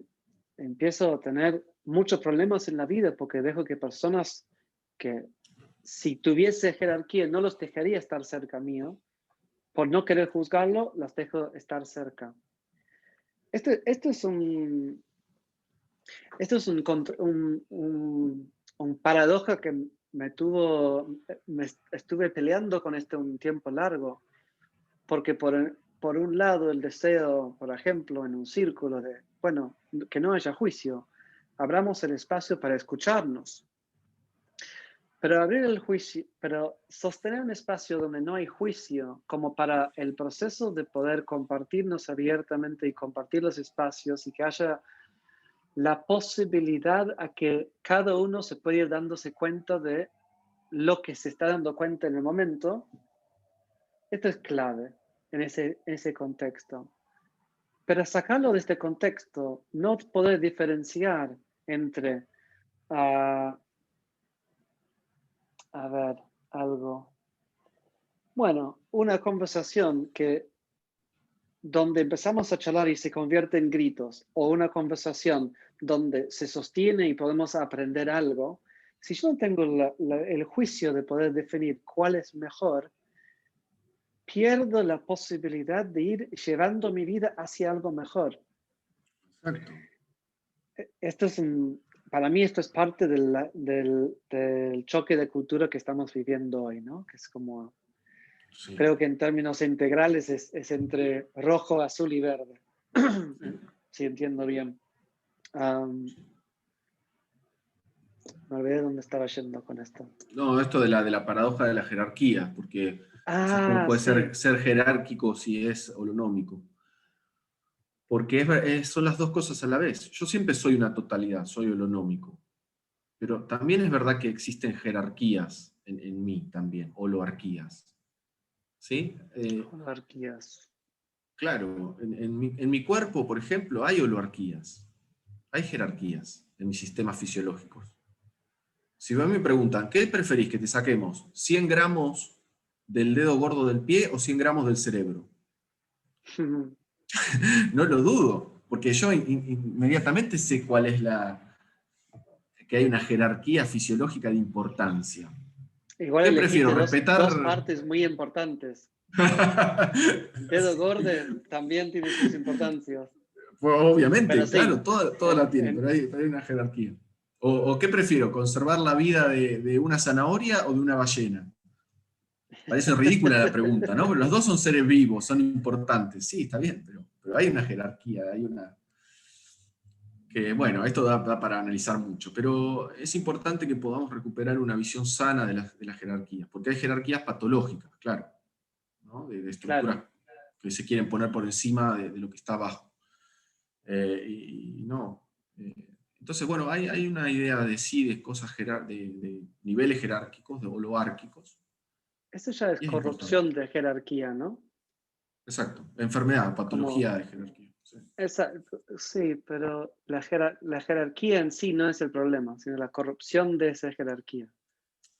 empiezo a tener muchos problemas en la vida porque dejo que personas que si tuviese jerarquía no los dejaría estar cerca mío, por no querer juzgarlo, las dejo estar cerca. Esto es un paradoja que me estuve peleando con un tiempo largo, porque por un lado el deseo, por ejemplo, en un círculo de, bueno, que no haya juicio, abramos el espacio para escucharnos. Pero abrir el juicio, pero sostener un espacio donde no hay juicio, como para el proceso de poder compartirnos abiertamente y compartir los espacios y que haya la posibilidad a que cada uno se pueda ir dándose cuenta de lo que se está dando cuenta en el momento, esto es clave en ese contexto. Pero sacarlo de este contexto, no poder diferenciar entre, ah, a ver, algo. Bueno, una conversación donde empezamos a charlar y se convierte en gritos, o una conversación donde se sostiene y podemos aprender algo, si yo no tengo el juicio de poder definir cuál es mejor, pierdo la posibilidad de ir llevando mi vida hacia algo mejor. Exacto. Esto es para mí esto es parte del choque de cultura que estamos viviendo hoy, ¿no? Que es como, Sí. creo que en términos integrales es entre rojo, azul y verde. Si entiendo bien. Me olvidé dónde estaba yendo con esto. No, esto de la paradoja de la jerarquía, porque o sea, ¿cómo puede Sí. ser jerárquico si es holonómico? Porque son las dos cosas a la vez. Yo siempre soy una totalidad, soy holonómico. Pero también es verdad que existen jerarquías en mí también, holoarquías. ¿Sí? Jerarquías. Claro, en mi cuerpo, por ejemplo, hay holoarquías. Hay jerarquías en mis sistemas fisiológicos. Si me preguntan, ¿qué preferís que te saquemos? ¿100 gramos del dedo gordo del pie o 100 gramos del cerebro? No lo dudo, porque yo inmediatamente sé cuál es que hay una jerarquía fisiológica de importancia. Igual ¿Qué prefiero? elegiste dos Respetar. partes muy importantes. Dedo gordo también tiene sus importancias. Pues, obviamente, Pero claro, sí, toda la en, tiene, pero en, hay una jerarquía. O qué prefiero? ¿Conservar la vida de una zanahoria o de una ballena? Parece ridícula la pregunta, ¿no? Pero los dos son seres vivos, son importantes. Sí, está bien, pero hay una jerarquía, hay una. Que, bueno, esto da para analizar mucho, pero es importante que podamos recuperar una visión sana de las jerarquías, porque hay jerarquías patológicas, claro, ¿no? De estructuras claro, que se quieren poner por encima de lo que está abajo. Y no. Entonces, bueno, hay una idea de sí, de cosas de niveles jerárquicos, de holoárquicos, eso ya es y es importante. corrupción de jerarquía, ¿no? Exacto. Enfermedad, Como patología de jerarquía. Sí, sí, pero la jerarquía en sí no es el problema, sino la corrupción de esa jerarquía.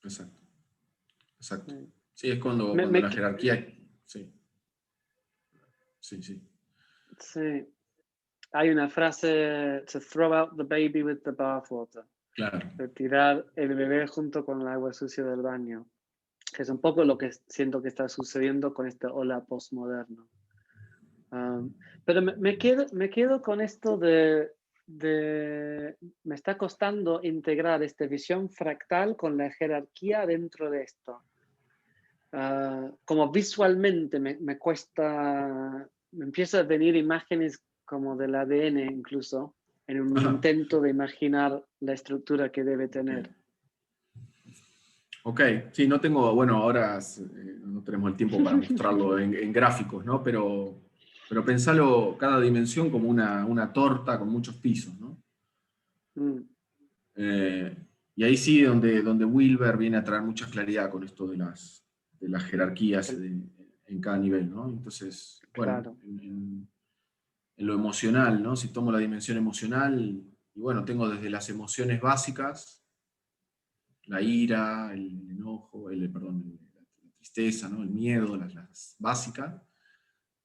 exacto. Exacto. Sí. Sí, es cuando, Me, cuando me la qui- jerarquía. Sí, sí, sí. sí. Hay una frase, to throw out the baby with the bathwater, Claro. de tirar el bebé junto con el agua sucia del baño, que es un poco lo que siento que está sucediendo con esta ola postmoderna. Pero me quedo con esto me está costando integrar esta visión fractal con la jerarquía dentro de esto. Como visualmente me cuesta, me empiezan a venir imágenes como del ADN incluso, en un Ajá. intento de imaginar la estructura que debe tener. Ok, sí, no tengo, bueno, ahora no tenemos el tiempo para mostrarlo en gráficos, ¿no? Pero pensalo cada dimensión como una torta con muchos pisos, ¿no? Mm, Eh, y ahí sí donde Wilber viene a traer mucha claridad con esto de las jerarquías el- en cada nivel, ¿no? Entonces, bueno, claro. en lo emocional, ¿no? Si tomo la dimensión emocional, y bueno, tengo desde las emociones básicas, la ira, el enojo, perdón, la tristeza, ¿no? El miedo, las básicas,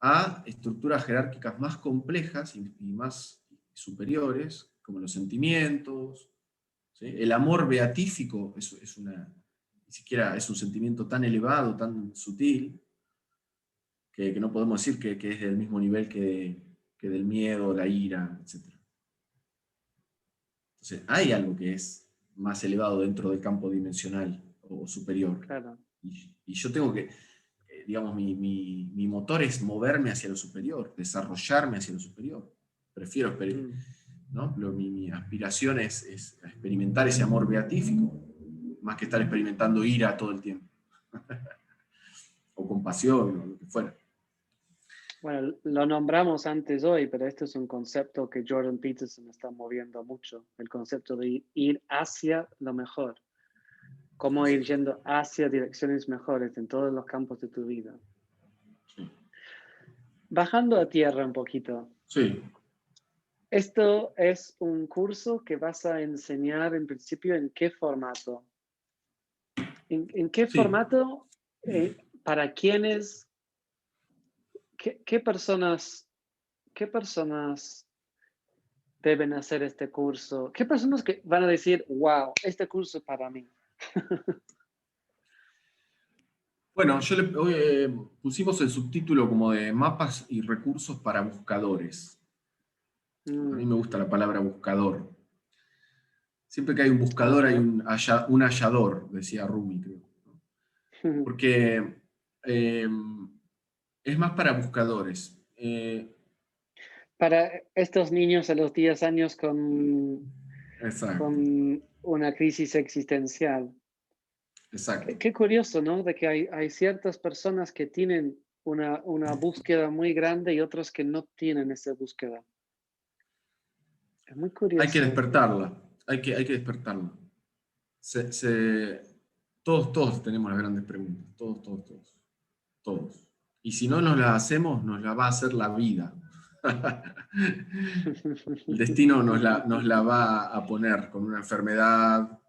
a estructuras jerárquicas más complejas y más superiores, como los sentimientos, ¿sí? El amor beatífico ni siquiera es un sentimiento tan elevado, tan sutil, que no podemos decir que es del mismo nivel que del miedo, la ira, etc. Entonces, hay algo que es más elevado dentro del campo dimensional o superior. Claro. Y yo tengo que, digamos, mi motor es moverme hacia lo superior, desarrollarme hacia lo superior. Prefiero, Mm. ¿no? Mi aspiración es experimentar ese amor beatífico, más que estar experimentando ira todo el tiempo, o compasión, o lo que fuera. Bueno, lo nombramos antes hoy, pero este es un concepto que Jordan Peterson está moviendo mucho, el concepto de ir hacia lo mejor, cómo ir yendo hacia direcciones mejores en todos los campos de tu vida. Sí. Bajando a tierra un poquito, Sí, Esto es un curso que vas a enseñar en principio en qué formato. ¿En qué sí. formato? ¿Para quiénes? ¿Qué personas, qué personas deben hacer este curso? ¿Qué personas que van a decir, wow, este curso es para mí? Bueno, hoy, pusimos el subtítulo como de mapas y recursos para buscadores. A mí Mm. me gusta la palabra buscador. Siempre que hay un buscador hay Ah, un hallador, decía Rumi, creo. Porque eh, es más para buscadores. para estos niños a los 10 años Exacto, con una crisis existencial. exacto. Qué curioso, ¿no? De que hay ciertas personas que tienen una búsqueda muy grande y otras que no tienen esa búsqueda. Es muy Hay que curioso. despertarla, hay que despertarla. Todos tenemos las grandes preguntas, todos. Y si no nos las hacemos, nos la va a hacer la vida. El destino nos la va a poner con una enfermedad,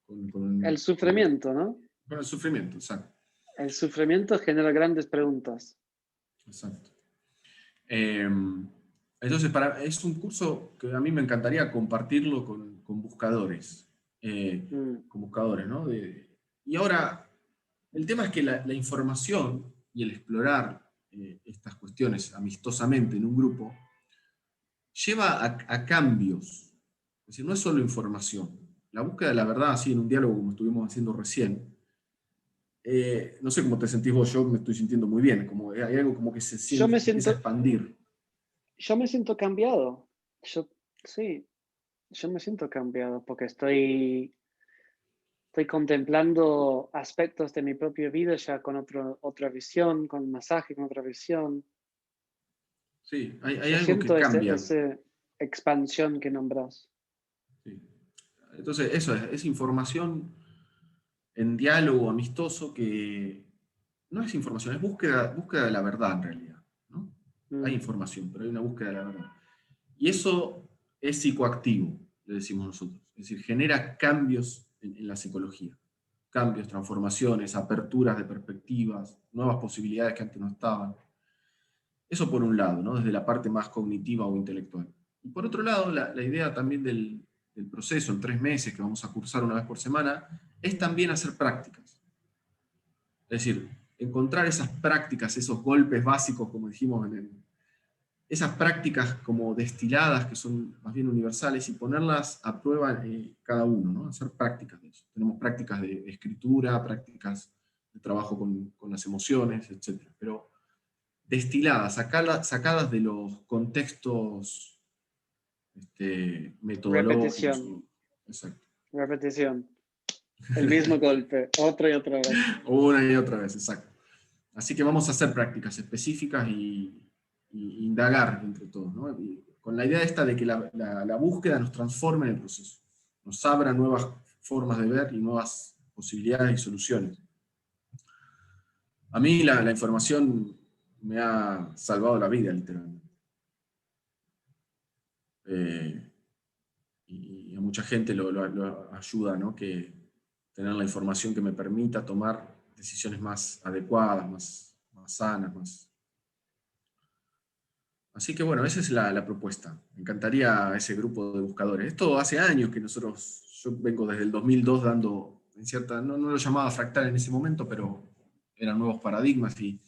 con, El con- con- sufrimiento, ¿no? con el sufrimiento, exacto. El sufrimiento genera grandes preguntas. Exacto. Eh, entonces, es un curso que a mí me encantaría compartirlo con buscadores, Mm, ¿no? Y ahora, el tema es que la información y el explorar estas cuestiones amistosamente en un grupo lleva a cambios. Es decir, no es solo información. La búsqueda de la verdad, así en un diálogo como estuvimos haciendo recién, no sé cómo te sentís vos, yo me estoy sintiendo muy bien, como hay algo como que Yo me se empieza a siento, expandir. yo me siento cambiado. Yo, sí, yo me siento cambiado porque estoy contemplando aspectos de mi propia vida ya con otra visión, con masaje, con otra visión. Sí, hay Yo algo que siento cambia. esa expansión que nombras. Sí. Entonces, eso es información en diálogo amistoso que no es información, es búsqueda de la verdad en realidad, ¿no? Hay Mm, información, pero hay una búsqueda de la verdad. Y eso es psicoactivo, le decimos nosotros. Es decir, genera cambios en la psicología. Cambios, transformaciones, aperturas de perspectivas, nuevas posibilidades que antes no estaban. Eso por un lado, ¿no? Desde la parte más cognitiva o intelectual. Y por otro lado, la idea también del proceso en 3 meses que vamos a cursar una vez por semana es también hacer prácticas. Es decir, encontrar esas prácticas, esos golpes básicos, como dijimos, esas prácticas como destiladas, que son más bien universales, y ponerlas a prueba cada uno, ¿no? Hacer prácticas de eso. Tenemos prácticas de escritura, prácticas de trabajo con las emociones, etc. Pero destiladas, sacadas de los contextos metodológicos. repetición, Exacto. repetición. El mismo golpe, otra y otra vez. Una y otra vez, exacto. Así que vamos a hacer prácticas específicas y indagar entre todos, ¿no? Y con la idea esta de que la búsqueda nos transforme en el proceso, nos abra nuevas formas de ver y nuevas posibilidades y soluciones. A mí la información me ha salvado la vida, literalmente. Eh, y a mucha gente lo ayuda, ¿no? Que tener la información que me permita tomar decisiones más adecuadas, más sanas, más... Así que bueno, esa es la propuesta. Me encantaría ese grupo de buscadores. Esto hace años que yo vengo desde el 2002 dando, en cierta, no lo llamaba fractal en ese momento, pero eran nuevos paradigmas y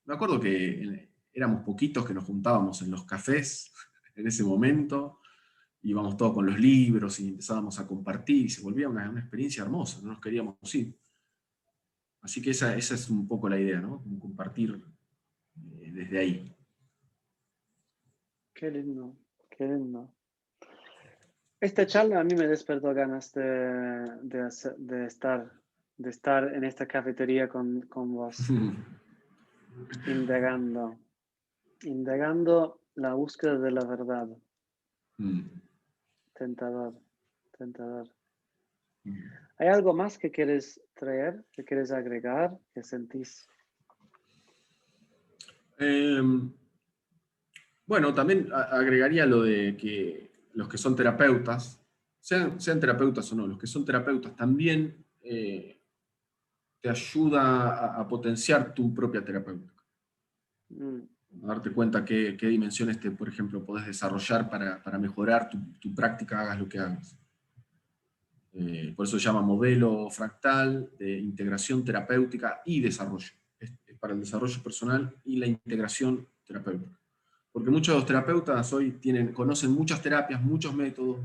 me acuerdo que éramos poquitos que nos juntábamos en los cafés en ese momento, íbamos todos con los libros y empezábamos a compartir y se volvía una experiencia hermosa, no nos queríamos ir. Así que esa es un poco la idea, ¿no? Como compartir desde ahí. Qué lindo, qué lindo. Esta charla a mí me despertó ganas de estar en esta cafetería con vos, indagando, indagando la búsqueda de la verdad. Tentador, tentador. ¿Hay algo más que quieres traer, que quieres agregar, que sentís? Eh, Bueno, también agregaría lo de que los que son terapeutas, sean terapeutas o no, los que son terapeutas también te ayuda a potenciar tu propia terapéutica. Mm. A darte cuenta qué dimensiones por ejemplo, podés desarrollar para mejorar tu práctica, hagas lo que hagas. Por eso se llama modelo fractal de integración terapéutica y desarrollo. Es para el desarrollo personal y la integración terapéutica. Porque muchos terapeutas hoy conocen muchas terapias, muchos métodos,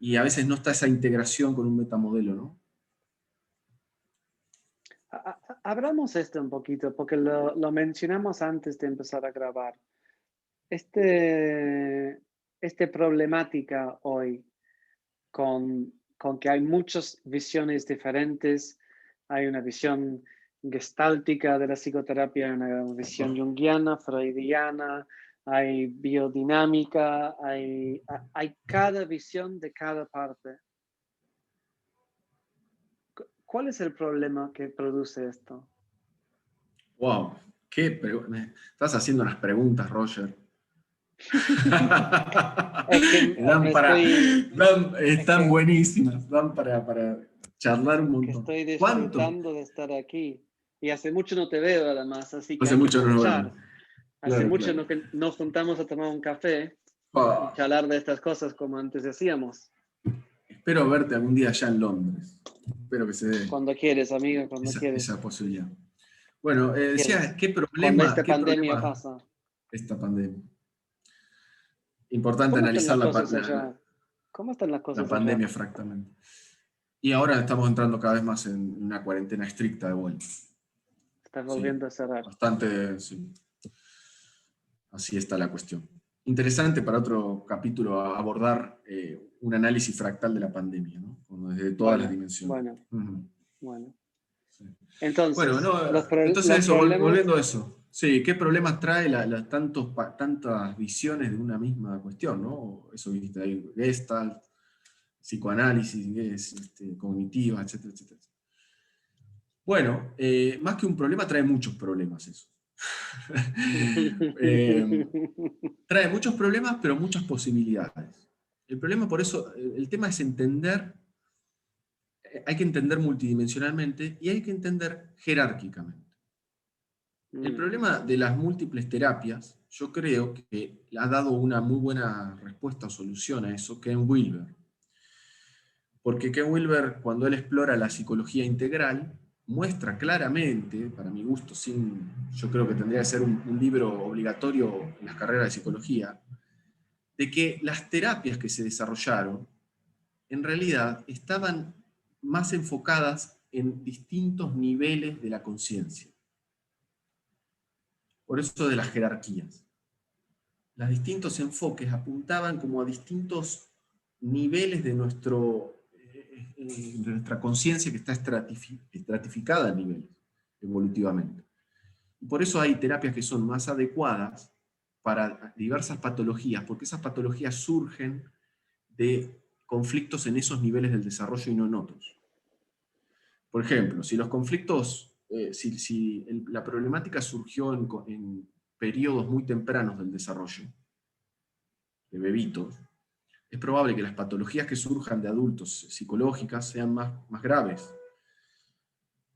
y a veces no está esa integración con un metamodelo, ¿no? Abramos esto un poquito, porque lo mencionamos antes de empezar a grabar. Este problemática hoy con que hay muchas visiones diferentes, hay una visión gestáltica de la psicoterapia, hay una visión junguiana, freudiana, hay biodinámica, hay cada visión de cada parte. ¿Cuál es el problema que produce esto? ¡Wow! Estás haciendo unas preguntas, Roger. Es que me estoy, es Están que, buenísimas, dan para charlar un que montón. estoy ¿Cuánto? disfrutando de estar aquí. Y hace mucho no te veo además, así que Hace hay que mucho no nos vemos. aprovechar. Hace Claro, mucho claro. que nos juntamos a tomar un café y Ah, charlar de estas cosas como antes hacíamos. espero verte algún día allá en Londres. Espero que se dé Cuando quieres, amigo, cuando esa quieres. posibilidad. Bueno, Quieres. decía, Cuando esta qué pandemia problema pasa. esta pandemia? Importante ¿Cómo están analizar las cosas allá? ¿Cómo están las la cosas allá? pandemia fractamente. Y ahora estamos entrando cada vez más en una cuarentena estricta de vuelta. Estás Sí, volviendo a cerrar. bastante, sí. Así está la cuestión. Interesante para otro capítulo abordar un análisis fractal de la pandemia, ¿no? Como desde todas las Bueno, dimensiones. bueno, Ujú, bueno. sí. Bueno, Entonces, no, entonces los eso, problemas, volviendo a eso. Sí, ¿qué problemas trae tantas visiones de una misma cuestión, ¿no? Eso viste ahí, Gestalt, psicoanálisis, cognitiva, etcétera, etcétera. Bueno, más que un problema, trae muchos problemas eso. Eh, Trae muchos problemas, pero muchas posibilidades. El problema, por eso, el tema es entender, hay que entender multidimensionalmente y hay que entender jerárquicamente. El Mm, problema de las múltiples terapias, yo creo que ha dado una muy buena respuesta o solución a eso Ken Wilber. Porque Ken Wilber, cuando él explora la psicología integral, muestra claramente, para mi gusto, yo creo que tendría que ser un libro obligatorio en las carreras de psicología, de que las terapias que se desarrollaron en realidad estaban más enfocadas en distintos niveles de la conciencia. Por eso de las jerarquías. Los distintos enfoques apuntaban como a distintos niveles de nuestra conciencia que está estratificada a niveles evolutivamente. Y por eso hay terapias que son más adecuadas para diversas patologías, porque esas patologías surgen de conflictos en esos niveles del desarrollo y no en otros. Por ejemplo, si los conflictos, si la problemática surgió en periodos muy tempranos del desarrollo, de bebitos, es probable que las patologías que surjan de adultos psicológicas sean más graves.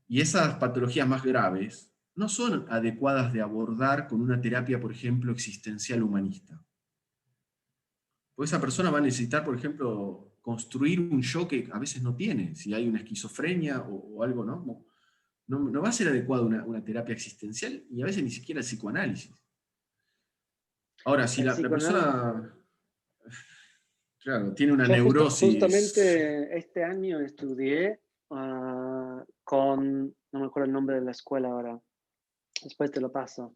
Y esas patologías más graves no son adecuadas de abordar con una terapia, por ejemplo, existencial humanista. Pues esa persona va a necesitar, por ejemplo, construir un yo que a veces no tiene, si hay una esquizofrenia o algo, ¿no? No va a ser adecuada una terapia existencial y a veces ni siquiera el psicoanálisis. Ahora, si el la psicoanálisis. persona, claro, tiene una Yo neurosis, justamente este año estudié no me acuerdo el nombre de la escuela ahora, después te lo paso.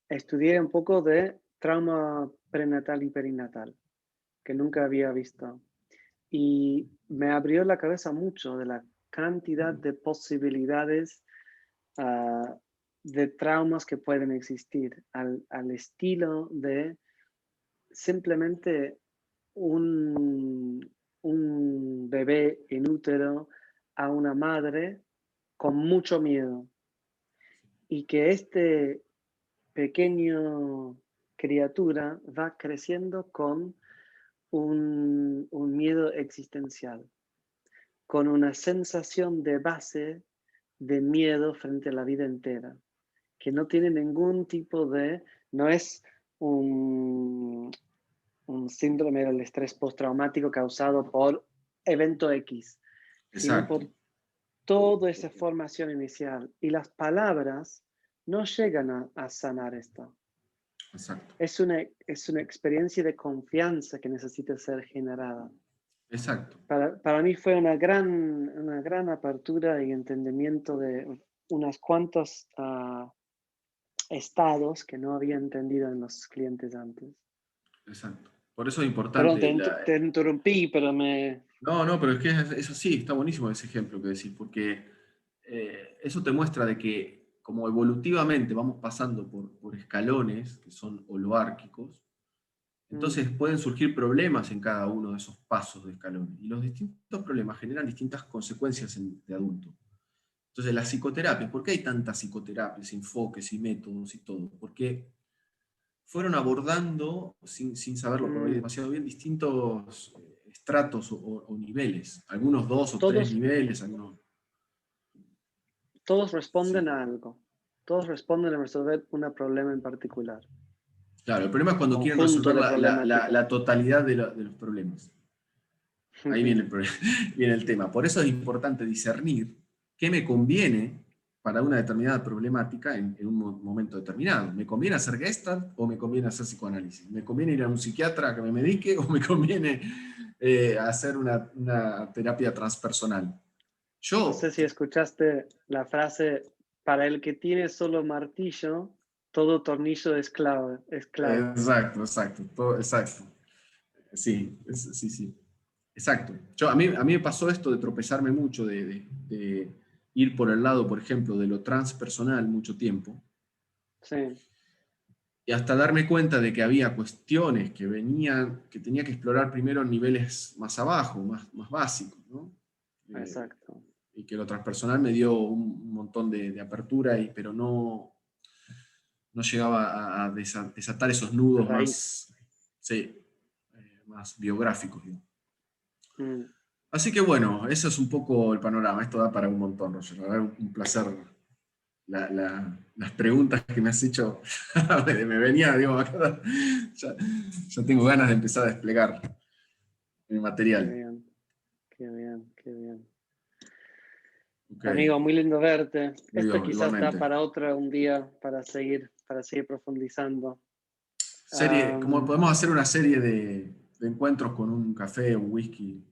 Estudié un poco de trauma prenatal y perinatal, que nunca había visto. Y me abrió la cabeza mucho de la cantidad de posibilidades ah, de traumas que pueden existir, al estilo de simplemente un, un bebé en útero a una madre con mucho miedo y que este pequeño, criatura va creciendo con un miedo existencial, con una sensación de base de miedo frente a la vida entera, que no tiene ningún tipo de, no es un, un síndrome del estrés postraumático causado por evento X, sino Exacto, por toda esa formación inicial. Y las palabras no llegan a sanar esto. exacto, Es una experiencia de confianza que necesita ser generada. exacto. Para mí fue una gran apertura y entendimiento de unos cuantos estados que no había entendido en los clientes antes. Exacto. Por eso es Perdón, importante. te interrumpí, pero me... No, no, pero es que es así, está buenísimo ese ejemplo que decís, porque eso te muestra de que como evolutivamente vamos pasando por escalones que son holoárquicos, entonces pueden surgir problemas en cada uno de esos pasos de escalones. Y los distintos problemas generan distintas consecuencias de adulto. Entonces, la psicoterapia, ¿por qué hay tantas psicoterapias, enfoques y métodos y todo? Porque fueron abordando, sin saberlo por ahí mm, demasiado bien, distintos estratos o niveles. Algunos 2 o 3 todos, niveles, algunos... todos responden Sí. a algo. Todos responden a resolver un problema en particular. Claro, el problema es cuando quieren Conjunto resolver de la problemáticas. totalidad de los problemas. Ahí viene viene el tema. Por eso es importante discernir qué me conviene para una determinada problemática en un momento determinado. ¿Me conviene hacer Gestalt o me conviene hacer psicoanálisis? ¿Me conviene ir a un psiquiatra a que me medique o me conviene hacer una terapia transpersonal? No sé Yo, si escuchaste la frase, para el que tiene solo martillo, todo tornillo es clavo. Es clavo. exacto, exacto, exacto. Sí, sí, sí. Exacto. A mí me pasó esto de tropezarme mucho, de ir por el lado, por ejemplo, de lo transpersonal mucho tiempo, Sí, y hasta darme cuenta de que había cuestiones que venían, que tenía que explorar primero en niveles más abajo, más básicos, ¿no? exacto. Y que lo transpersonal me dio un montón de apertura, pero no llegaba a desatar esos La nudos raíz. más, sí, más biográficos, ¿no? Mm. Así que bueno, eso es un poco el panorama. Esto da para un montón, Roger. La verdad, un placer. Las preguntas que me has hecho, me venía, digo, acá, ya tengo ganas de empezar a desplegar mi Qué material. bien, qué bien, qué bien. Ok, Amigo, muy lindo verte. Esto digo, quizás da igualmente. para un día para seguir profundizando. Serie, como podemos hacer una serie de encuentros con un café, un whisky.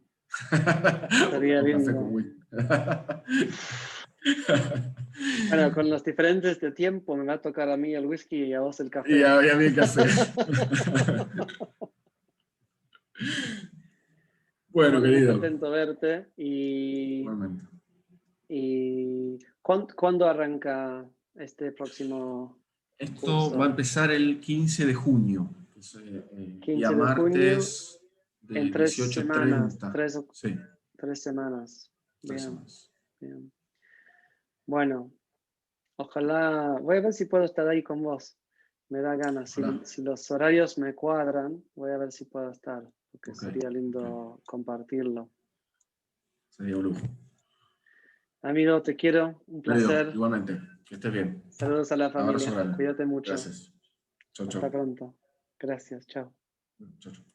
Sería Un café con lindo. whisky. Bueno, con los diferentes de tiempo me va a tocar a mí el whisky y a vos el Y café. había mi café. Bueno, Bueno, muy querido. contento verte Igualmente. y ¿cuándo arranca este próximo Esto va a curso? empezar el 15 de junio, que es, día 15 de junio martes en de 3 semanas, 18:30. Sí, 3 semanas. 3 semanas. Bien, bien. Bueno, ojalá, voy a ver si puedo estar ahí con vos. Me da ganas. Ojalá. Si los horarios me cuadran, voy a ver si puedo estar, porque Ok, sería ok. lindo compartirlo. Sería un lujo. Amigo, te quiero, un Querido, placer. igualmente, que estés bien. Saludos a la Abrazo familia. grande. Cuídate mucho. Gracias. Chau, Hasta chau. pronto. Gracias. Chao. Chau, chau.